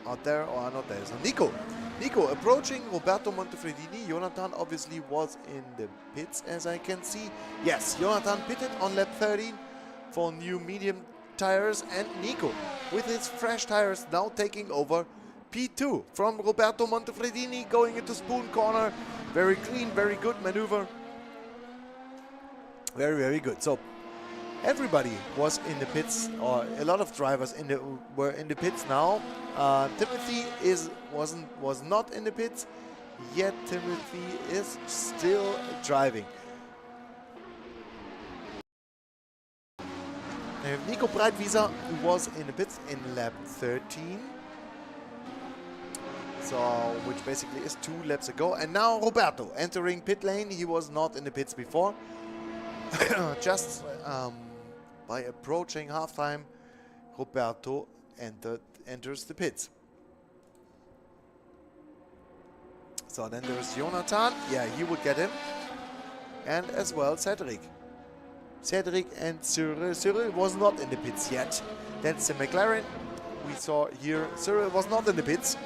out there or are not there. So Nico approaching Roberto Montefredini. Jonathan obviously was in the pits, as I can see. Yes, Jonathan pitted on lap 13 for new medium tires, and Nico with his fresh tires now taking over P2 from Roberto Montefredini, going into Spoon Corner. Very clean, very good maneuver. Very, very good. So everybody was in the pits, or a lot of drivers were in the pits now. Timothy was not in the pits, yet Timothy is still driving. We have Nico Breitwieser, who was in the pits in lap 13. So, which basically is 2 laps ago. And now Roberto entering pit lane. He was not in the pits before. Just by approaching halftime, Roberto enters the pits. So then there's Jonathan. Yeah, he would get him. And as well Cedric. Cedric and Cyril. Cyril was not in the pits yet. That's the McLaren. We saw here Cyril was not in the pits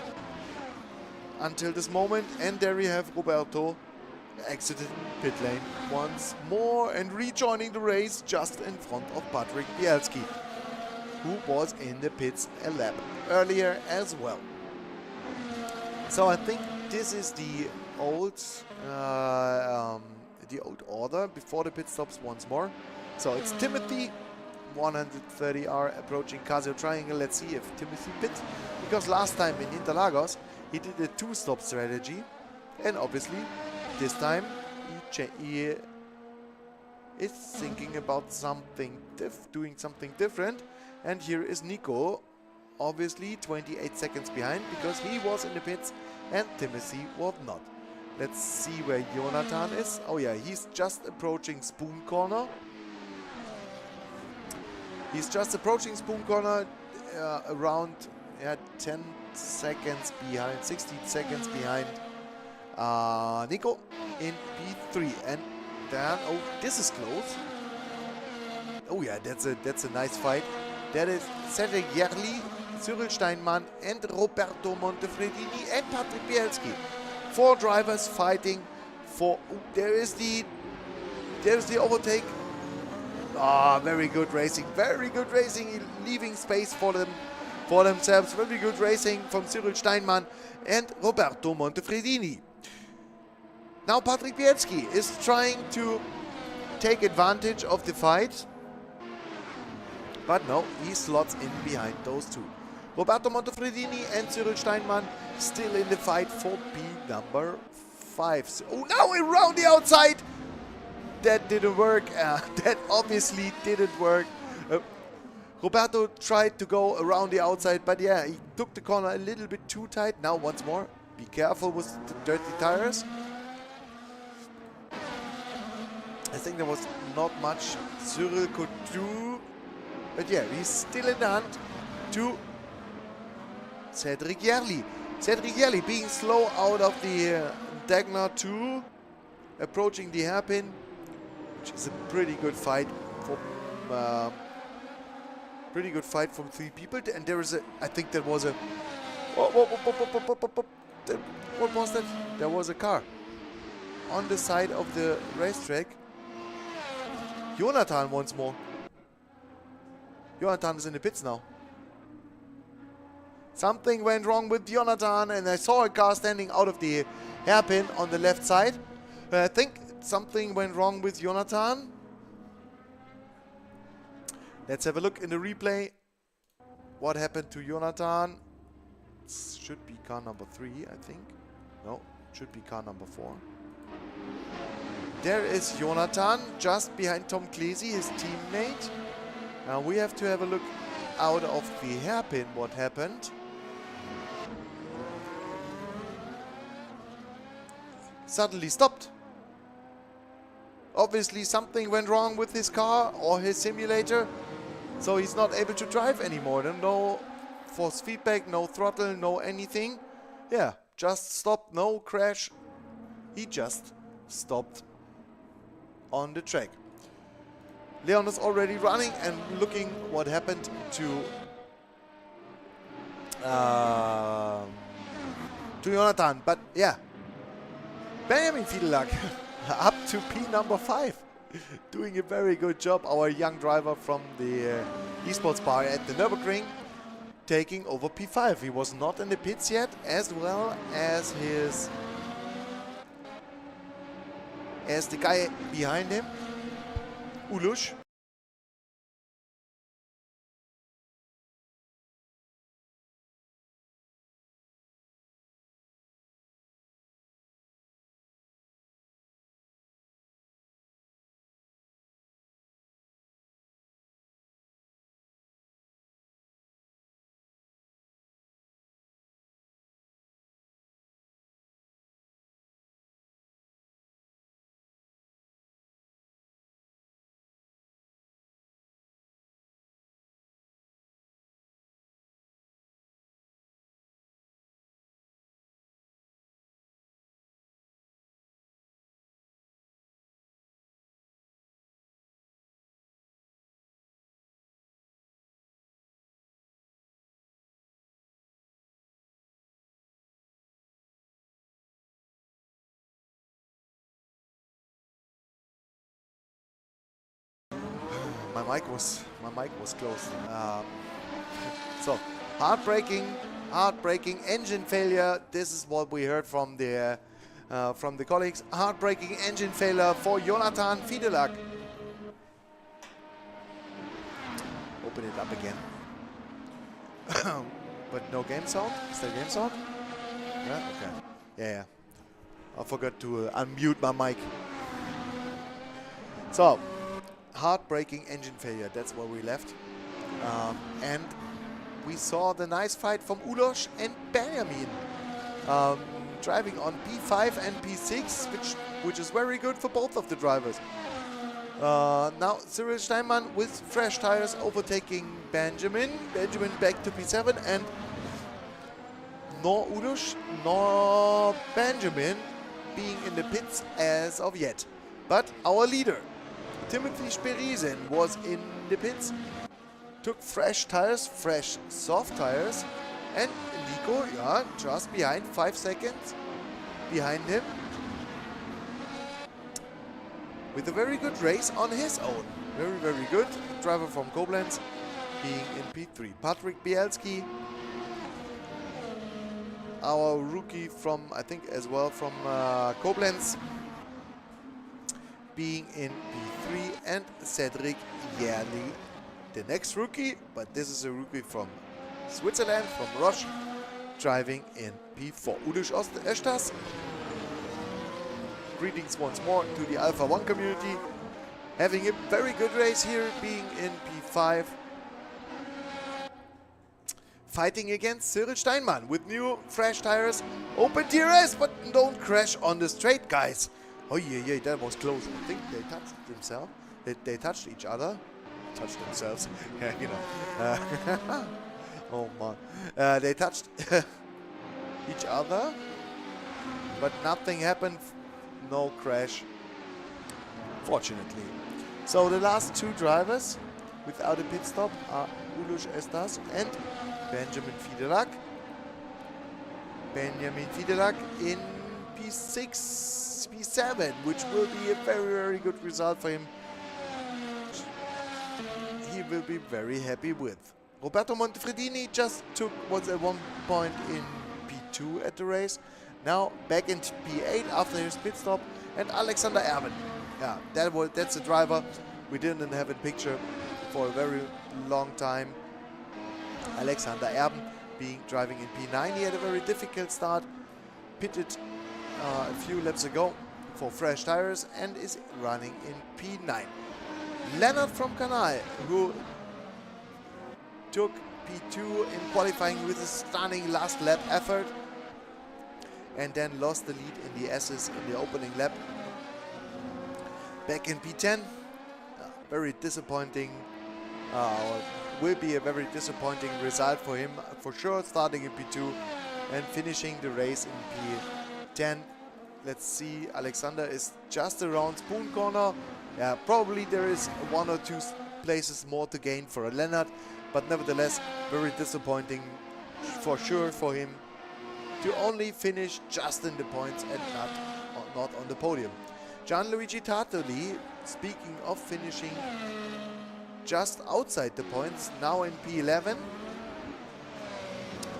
until this moment. And there we have Roberto exited pit lane once more and rejoining the race just in front of Patrick Bielski, who was in the pits a lap earlier as well. So I think this is the old order before the pit stops once more. So it's Timothy, 130R approaching Casio Triangle. Let's see if Timothy pit, because last time in Interlagos he did a 2-stop strategy, and obviously this time he is thinking about doing something different. And here is Nico, obviously 28 seconds behind, because he was in the pits and Timothy was not. Let's see where Jonathan is. Oh yeah, he's just approaching Spoon Corner. He's just approaching Spoon Corner around 10 seconds behind, 16 seconds behind Nico in P3. And then, oh, this is close. Oh yeah, that's a nice fight. That is Cedric Yerli, Cyril Steinmann, and Roberto Montefredini and Patrick Bielski. 4 drivers fighting for. Oh, there's the overtake. Ah, very good racing. Very good racing. Leaving space for themselves. Very good racing from Cyril Steinmann and Roberto Montefredini. Now Patrick Bielski is trying to take advantage of the fight. But no, he slots in behind those 2. Roberto Montefredini and Cyril Steinmann still in the fight for P number 5. So, oh, now around the outside! That didn't work. That obviously didn't work. Roberto tried to go around the outside, but yeah, he took the corner a little bit too tight. Now once more, be careful with the dirty tires. I think there was not much Cyril could do. But yeah, he's still in the hunt to Cedric Yerli. Cedric Yerli being slow out of the Degner 2, approaching the hairpin, which is a pretty good fight from from 3 people. And there is I think there was a, what was that? There was a car on the side of the racetrack. Jonathan once more. Jonathan is in the pits now. Something went wrong with Jonathan, and I saw a car standing out of the hairpin on the left side. I think something went wrong with Jonathan. Let's have a look in the replay. What happened to Jonathan? It should be car number 3, I think. No, it should be car number 4. There is Jonathan, just behind Tom Klesi, his teammate. Now we have to have a look out of the hairpin what happened. Suddenly stopped. Obviously something went wrong with his car or his simulator, so he's not able to drive anymore. No force feedback, no throttle, no anything. Yeah, just stopped, no crash. He just stopped on the track. Leon is already running and looking what happened to Jonathan. But yeah, Benjamin Fiedelak up to P number 5. Doing a very good job. Our young driver from the esports bar at the Nürburgring taking over P5. He was not in the pits yet, as well as the guy behind him, Ulush. My mic was closed. So heartbreaking engine failure. This is what we heard from the colleagues. Heartbreaking engine failure for Jonathan Fiedelak. Open it up again. But no game sound. Is there game sound? Yeah. Okay. Yeah. I forgot to unmute my mic. So. Heartbreaking engine failure, that's where we left. And we saw the nice fight from Ulos and Benjamin. Driving on P5 and P6, which is very good for both of the drivers. Now Cyril Steinmann with fresh tires overtaking Benjamin. Benjamin back to P7, and nor Ulos nor Benjamin being in the pits as of yet. But our leader, Timothy Sperisen, was in the pits, took fresh tires, fresh soft tires, and Nico, yeah, just behind, 5 seconds behind him, with a very good race on his own. Very, very good. Driver from Koblenz being in P3. Patrick Bielski, our rookie from, I think as well from Koblenz, being in P3, and Cedric Yerli, the next rookie, but this is a rookie from Switzerland, from Roche, driving in P4. Uliš Estas, greetings once more to the Alpha 1 community, having a very good race here, being in P5, fighting against Cyril Steinmann with new fresh tires. Open DRS, but don't crash on the straight, guys. Oh yeah, that was close. I think they touched themselves. They touched each other. Touched themselves. Yeah, you know. Oh man. They touched each other, but nothing happened. No crash, fortunately. So the last two drivers without a pit stop are Uliš Estas and Benjamin Fiedelak. Benjamin Fiedelak in P6. P7, which will be a very, very good result for him. He will be very happy with. Roberto Montefredini was at one point in P2 at the race. Now back in P8 after his pit stop. And Alexander Erben. Yeah, that's a driver we didn't have in picture for a very long time. Alexander Erben driving in P9. He had a very difficult start. Pitted a few laps ago for fresh tires and is running in P9. Leonard from Canal, who took P2 in qualifying with a stunning last lap effort and then lost the lead in the Esses in the opening lap. Back in P10, very disappointing, will be a very disappointing result for him for sure, starting in P2 and finishing the race in P10. Let's see, Alexander is just around Spoon Corner. Yeah, probably there is 1 or 2 places more to gain for Lennart, but nevertheless, very disappointing for sure for him to only finish just in the points and not on the podium. Gianluigi Tartoli, speaking of finishing just outside the points, now in P11,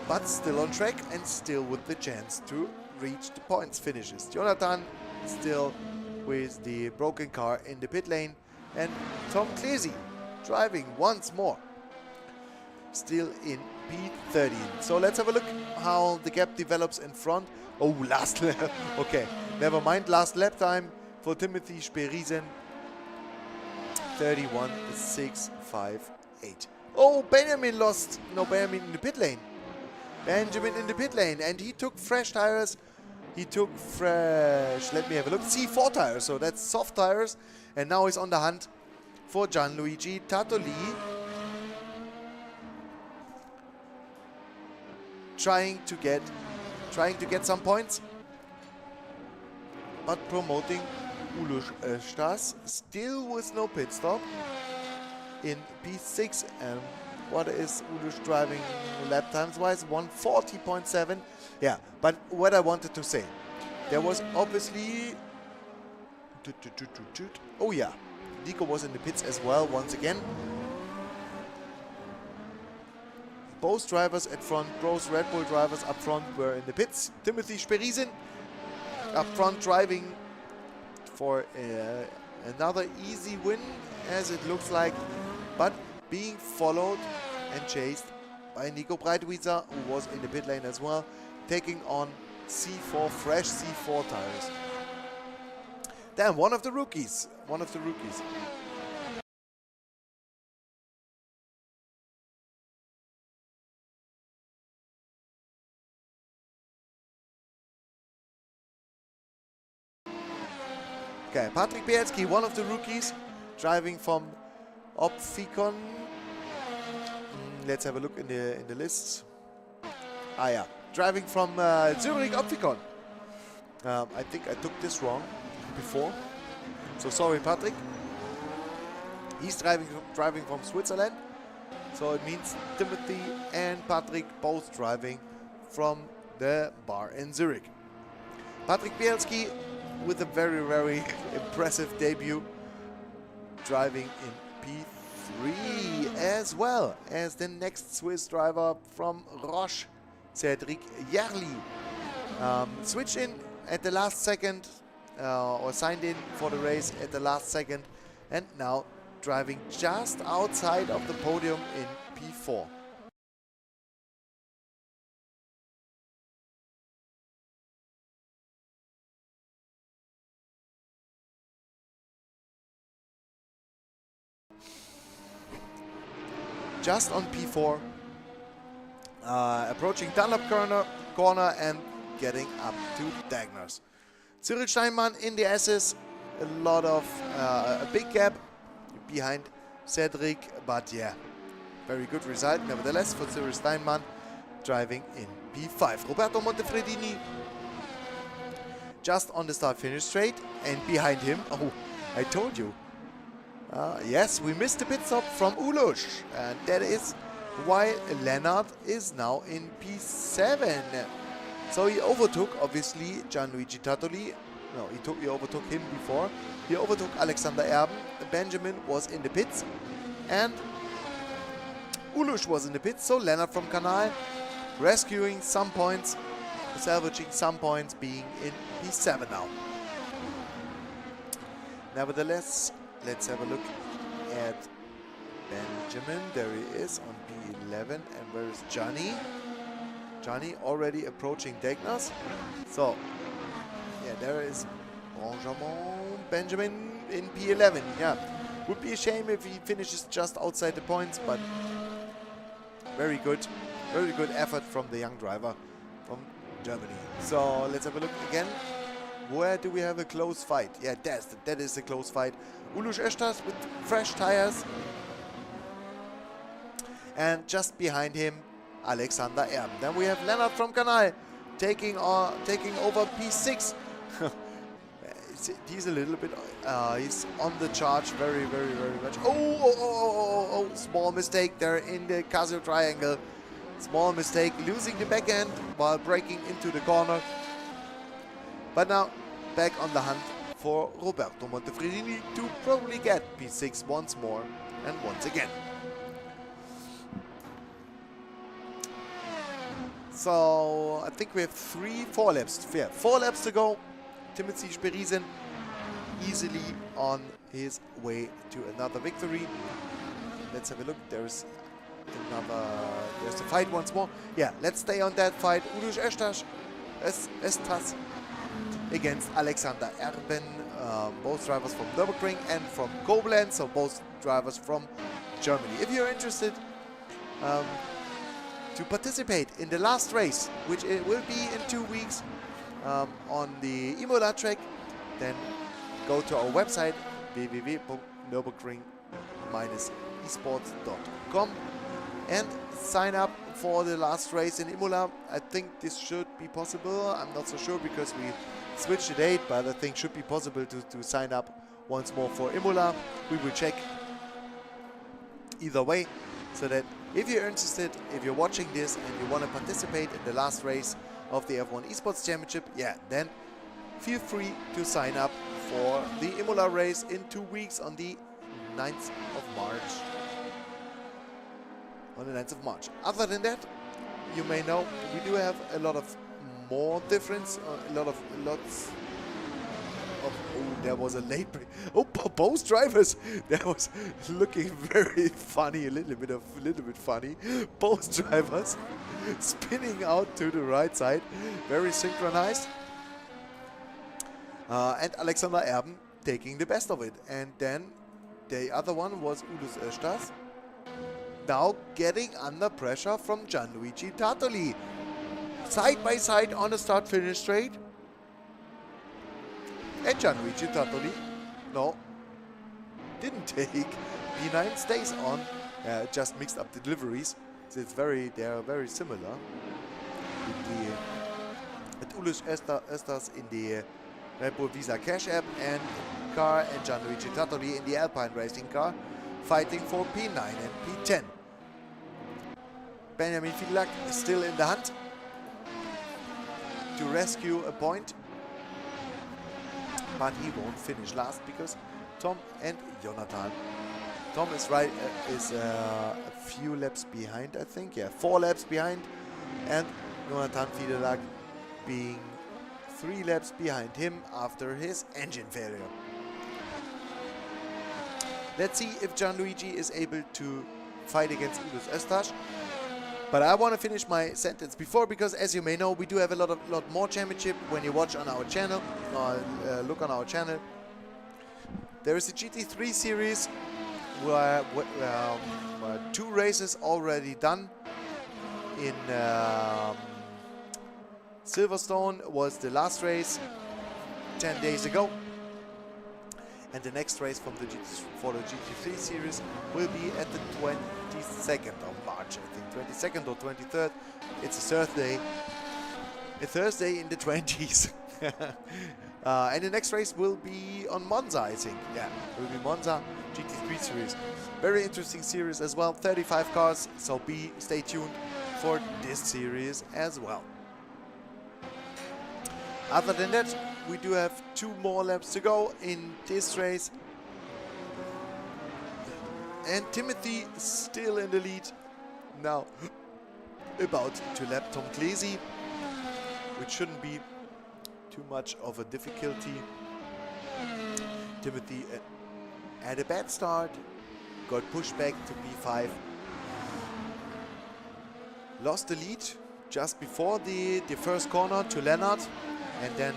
but still on track and still with the chance to reach the points finishes. Jonathan still with the broken car in the pit lane, and Tom Clesi driving once more, still in P13. So let's have a look how the gap develops in front. Oh, last lap. Okay, never mind. Last lap time for Timothy Sperisen. 31.658. Oh, Benjamin lost. No, Benjamin in the pit lane. Benjamin in the pit lane, and he took fresh tires. He took fresh, let me have a look, C4 tires, so that's soft tires. And now he's on the hunt for Gianluigi Tartoli, trying to get some points, but promoting Ulus Östas, still with no pit stop in P6. And what is Ulus driving lap times wise? 140.7. Yeah, but what I wanted to say, there was obviously, oh yeah, Nico was in the pits as well once again. Both drivers at front, both Red Bull drivers up front were in the pits. Timothy Sperisen up front driving for another easy win, as it looks like, but being followed and chased by Nico Breitwieser, who was in the pit lane as well, taking on C4, fresh C4 tires. Damn, one of the rookies. Okay, Patrick Bielski, one of the rookies, driving from Opfikon. Let's have a look in the lists. Ah yeah, driving from Zurich Opfikon. I think I took this wrong before, so sorry, Patrick. He's driving from Switzerland, so it means Timothy and Patrick both driving from the bar in Zurich. Patrick Bielski with a very, very impressive debut, driving in P3 as well as the next Swiss driver from Roche, Cedric Jarly. Switched in at the last second, or signed in for the race at the last second, and now driving just outside of the podium in P4. Just on P4, approaching Dunlop corner and getting up to Degners. Cyril Steinmann in the Esses, a lot of a big gap behind Cedric, but yeah, very good result nevertheless for Cyril Steinmann, driving in P5. Roberto Montefredini just on the start-finish straight, and behind him, oh, I told you. Yes, we missed a pit stop from Ulus, and that is why Lennart is now in P7. So he overtook, obviously, Gianluigi Tartoli. No, he overtook him before. He overtook Alexander Erben. Benjamin was in the pits, and Ulus was in the pits. So Lennart from Canal rescuing some points, salvaging some points, being in P7 now. Nevertheless, let's have a look at Benjamin. There he is on P11. And where is Johnny? Johnny already approaching Degners. So, yeah, there is Benjamin in P11. Yeah, would be a shame if he finishes just outside the points, but very good effort from the young driver from Germany. So, let's have a look again. Where do we have a close fight? Yeah, that is a close fight. Ulus Östas with fresh tires. And just behind him, Alexander Erben. Then we have Lennart from Canal taking over P6. He's a little bit, he's on the charge very much. Oh, small mistake there in the Casio triangle. Small mistake, losing the back end while breaking into the corner. But now, back on the hunt for Roberto Montefredini to probably get P6 once more and once again. So, I think we have 4 laps. Yeah, 4 laps to go. Timothy Sperisen easily on his way to another victory. Let's have a look. There's a fight once more. Yeah, let's stay on that fight. Udos Estas against Alexander Erben. Both drivers from Nürburgring and from Koblenz, so both drivers from Germany. If you're interested to participate in the last race, which it will be in 2 weeks on the Imola track, then go to our website www.nürburgring-esports.com and sign up for the last race in Imola. I think this should be possible. I'm not so sure because we switched the date, but I think should be possible to sign up once more for Imola. We will check either way, so that if you're interested, if you're watching this and you want to participate in the last race of the F1 Esports Championship, yeah, then feel free to sign up for the Imola race in 2 weeks on the 9th of March. Other than that, you may know we do have a lot of more difference, lots of, there was a late break. Both drivers, that was looking very funny, a little bit funny. Both drivers spinning out to the right side, very synchronized. And Alexander Erben taking the best of it. And then the other one was Udos Estas, now getting under pressure from Gianluigi Tartoli. Side by side on the start-finish straight. And Gianluigi Tartoli, no, didn't take P9, stays on. Just mixed up the deliveries. So they are very similar. With Udos Estas in the Red Bull Visa Cash App and car, and Gianluigi Tartoli in the Alpine Racing car, fighting for P9 and P10. Benjamin Fidelak is still in the hunt to rescue a point, but he won't finish last because Tom and Jonathan. Tom is a few laps behind, I think. Yeah, 4 laps behind, and Jonathan Fidelak being 3 laps behind him after his engine failure. Let's see if Gianluigi is able to fight against Udos Estas. But I want to finish my sentence before, because as you may know, we do have a lot more championship when you watch on our channel, or look on our channel. There is a GT3 series where 2 races already done. In Silverstone was the last race 10 days ago. And the next race for the GT3 series will be at the 22nd of March, I think 22nd or 23rd. It's a Thursday in the 20s. And the next race will be on Monza, I think. Yeah, it will be Monza GT3 series. Very interesting series as well. 35 cars, so stay tuned for this series as well. Other than that, we do have 2 more laps to go in this race. And Timothy still in the lead. Now about to lap Tom Clesi, which shouldn't be too much of a difficulty. Timothy had a bad start, got pushed back to P5. Lost the lead just before the first corner to Lennart. And then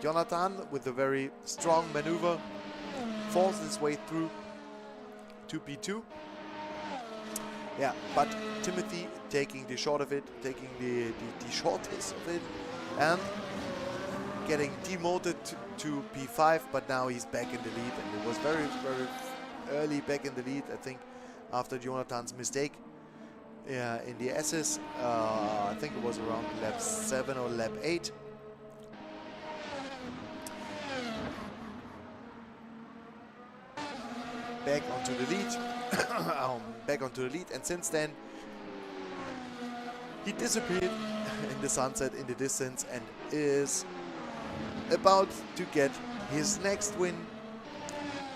Jonathan, with a very strong maneuver, falls his way through to P2. Yeah, but Timothy taking the short of it, taking the shortest of it, and getting demoted to P5, but now he's back in the lead, and it was very early back in the lead, I think, after Jonathan's mistake in the Esses. I think it was around lap 7 or lap 8. back onto the lead. Back onto the lead, and since then he disappeared in the sunset in the distance and is about to get his next win,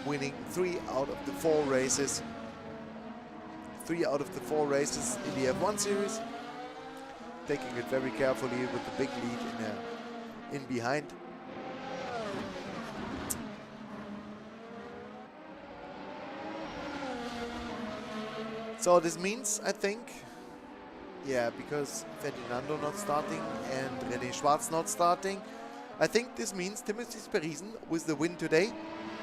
winning 3 out of the 4 races. 3 out of the 4 races in the F1 series. Taking it very carefully with the big lead in behind. So this means, I think, yeah, because Ferdinando not starting and René Schwarz not starting, I think this means Timothy Sperisen, with the win today,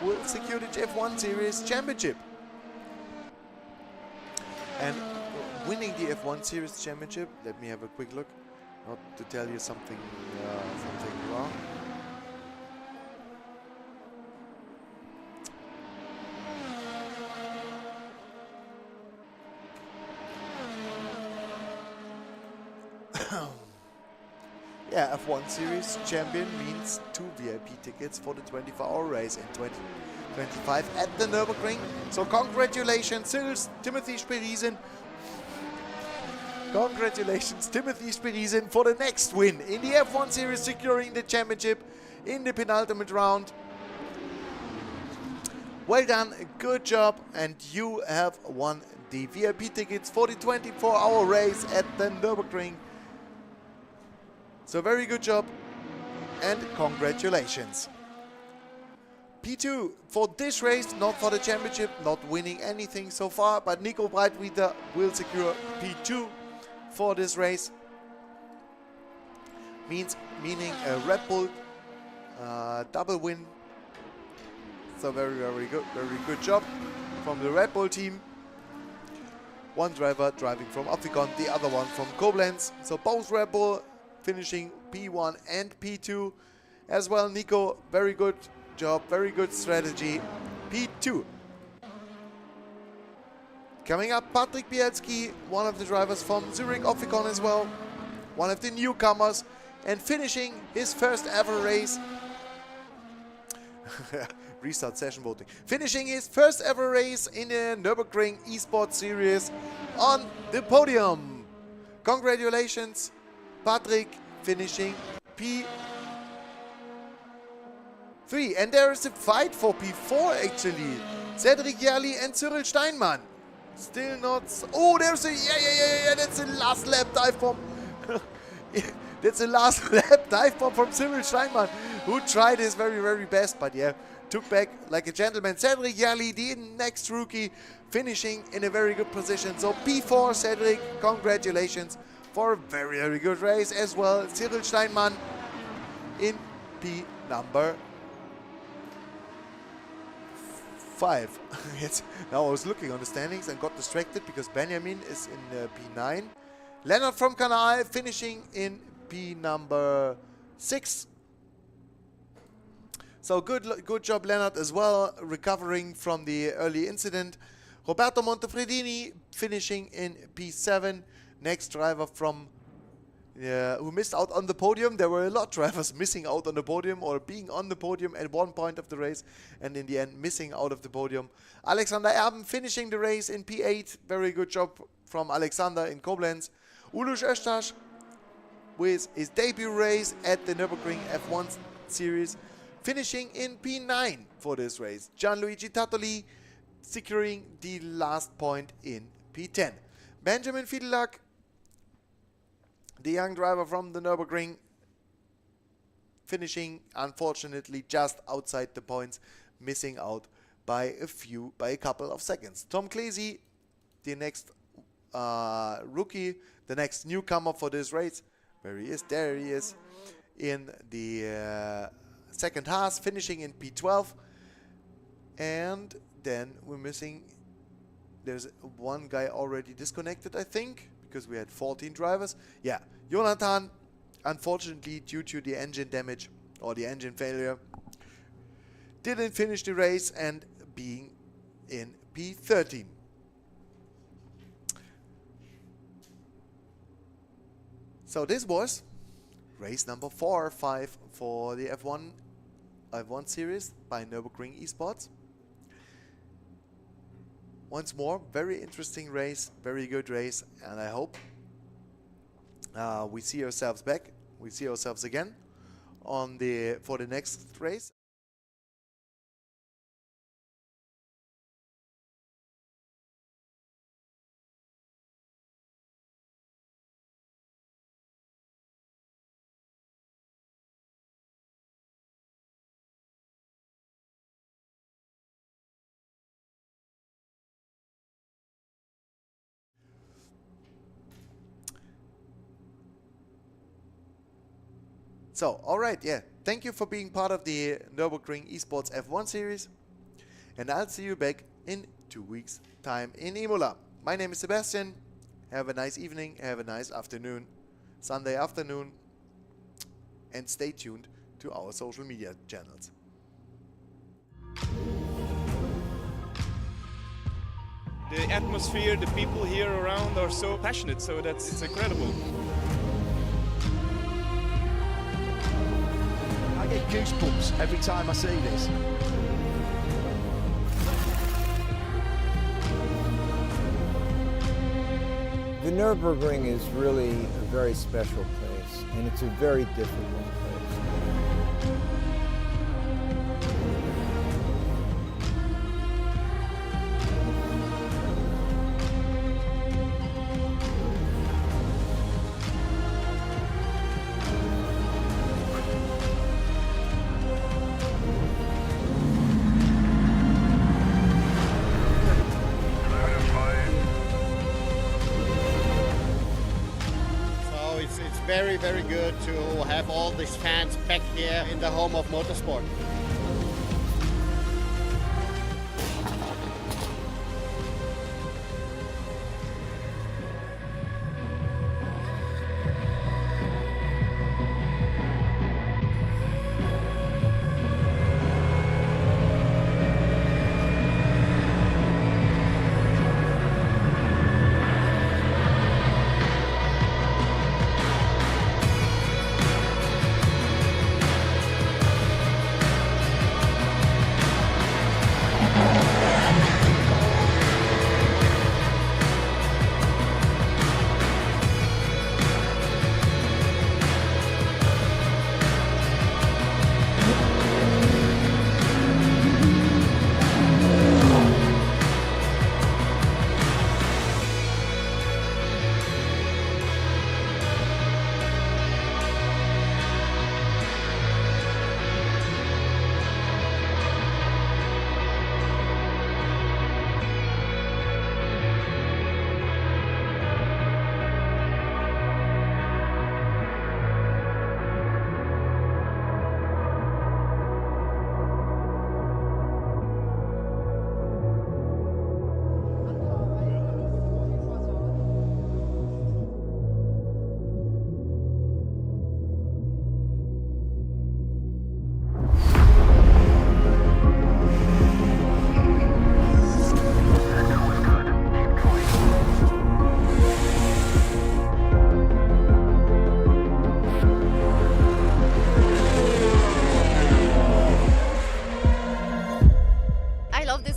will secure the F1 Series Championship. And winning the F1 Series Championship, let me have a quick look, not to tell you something wrong. Yeah, F1 Series champion means 2 VIP tickets for the 24-hour race in 2025 at the Nürburgring. So congratulations, Timothy Sperisen. Congratulations, Timothy Sperisen, for the next win in the F1 Series, securing the championship in the penultimate round. Well done, good job, and you have won the VIP tickets for the 24-hour race at the Nürburgring. So very good job and congratulations. P2 for this race, not for the championship, not winning anything so far, but Nico Breitwieter will secure P2 for this race. Meaning a Red Bull double win. So very good job from the Red Bull team. One driver driving from Opfikon, the other one from Koblenz. So both Red Bull finishing P1 and P2 as well. Nico, very good job, very good strategy. P2. Coming up, Patrick Bielski, one of the drivers from Zurich Opfikon as well, one of the newcomers, and finishing his first ever race. Restart session voting. Finishing his first ever race in the Nürburgring Esports Series on the podium. Congratulations, Patrick, finishing P3. And there is a fight for P4 actually. Cedric Yerli and Cyril Steinmann. Still not. Oh, there's a. Yeah. That's a last lap dive bomb. That's a last lap dive bomb from Cyril Steinmann, who tried his very best, but yeah, took back like a gentleman. Cedric Yerli, the next rookie, finishing in a very good position. So P4, Cedric, congratulations for a very good race as well. Cyril Steinmann in P number 5. Now I was looking on the standings and got distracted because Benjamin is in P9. Leonard from Canal finishing in P number 6. So good job, Leonard, as well, recovering from the early incident. Roberto Montefredini finishing in P7. Next driver from who missed out on the podium. There were a lot of drivers missing out on the podium or being on the podium at one point of the race and in the end missing out of the podium. Alexander Erben finishing the race in P8. Very good job from Alexander in Koblenz. Ulus Öztas with his debut race at the Nürburgring F1 Series, finishing in P9 for this race. Gianluigi Tattoli securing the last point in P10. Benjamin Fiedelak, the young driver from the Nürburgring, finishing unfortunately just outside the points, missing out by a couple of seconds. Tom Klesi, the next rookie, the next newcomer for this race. Where he is? There he is in the second Haas, finishing in P12. And then we're missing, there's one guy already disconnected, I think, because we had 14 drivers. Yeah, Jonathan, unfortunately, due to the engine damage or the engine failure, didn't finish the race and being in P13. So this was race number 4 or 5 for the F1 series by Nürburgring Esports. once more. Very interesting race, very good race, and I hope we see ourselves back. We see ourselves again on for the next race. So, alright, yeah. Thank you for being part of the Nürburgring Esports F1 series. And I'll see you back in 2 weeks' time in Imola. My name is Sebastian. Have a nice evening. Have a nice afternoon. Sunday afternoon. And stay tuned to our social media channels. The atmosphere, the people here around are so passionate, so it's incredible. I get goosebumps every time I see this. The Nürburgring is really a very special place, and it's a very difficult place. It's very, very good to have all these fans back here in the home of motorsport.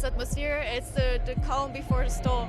Atmosphere, it's the calm before the storm.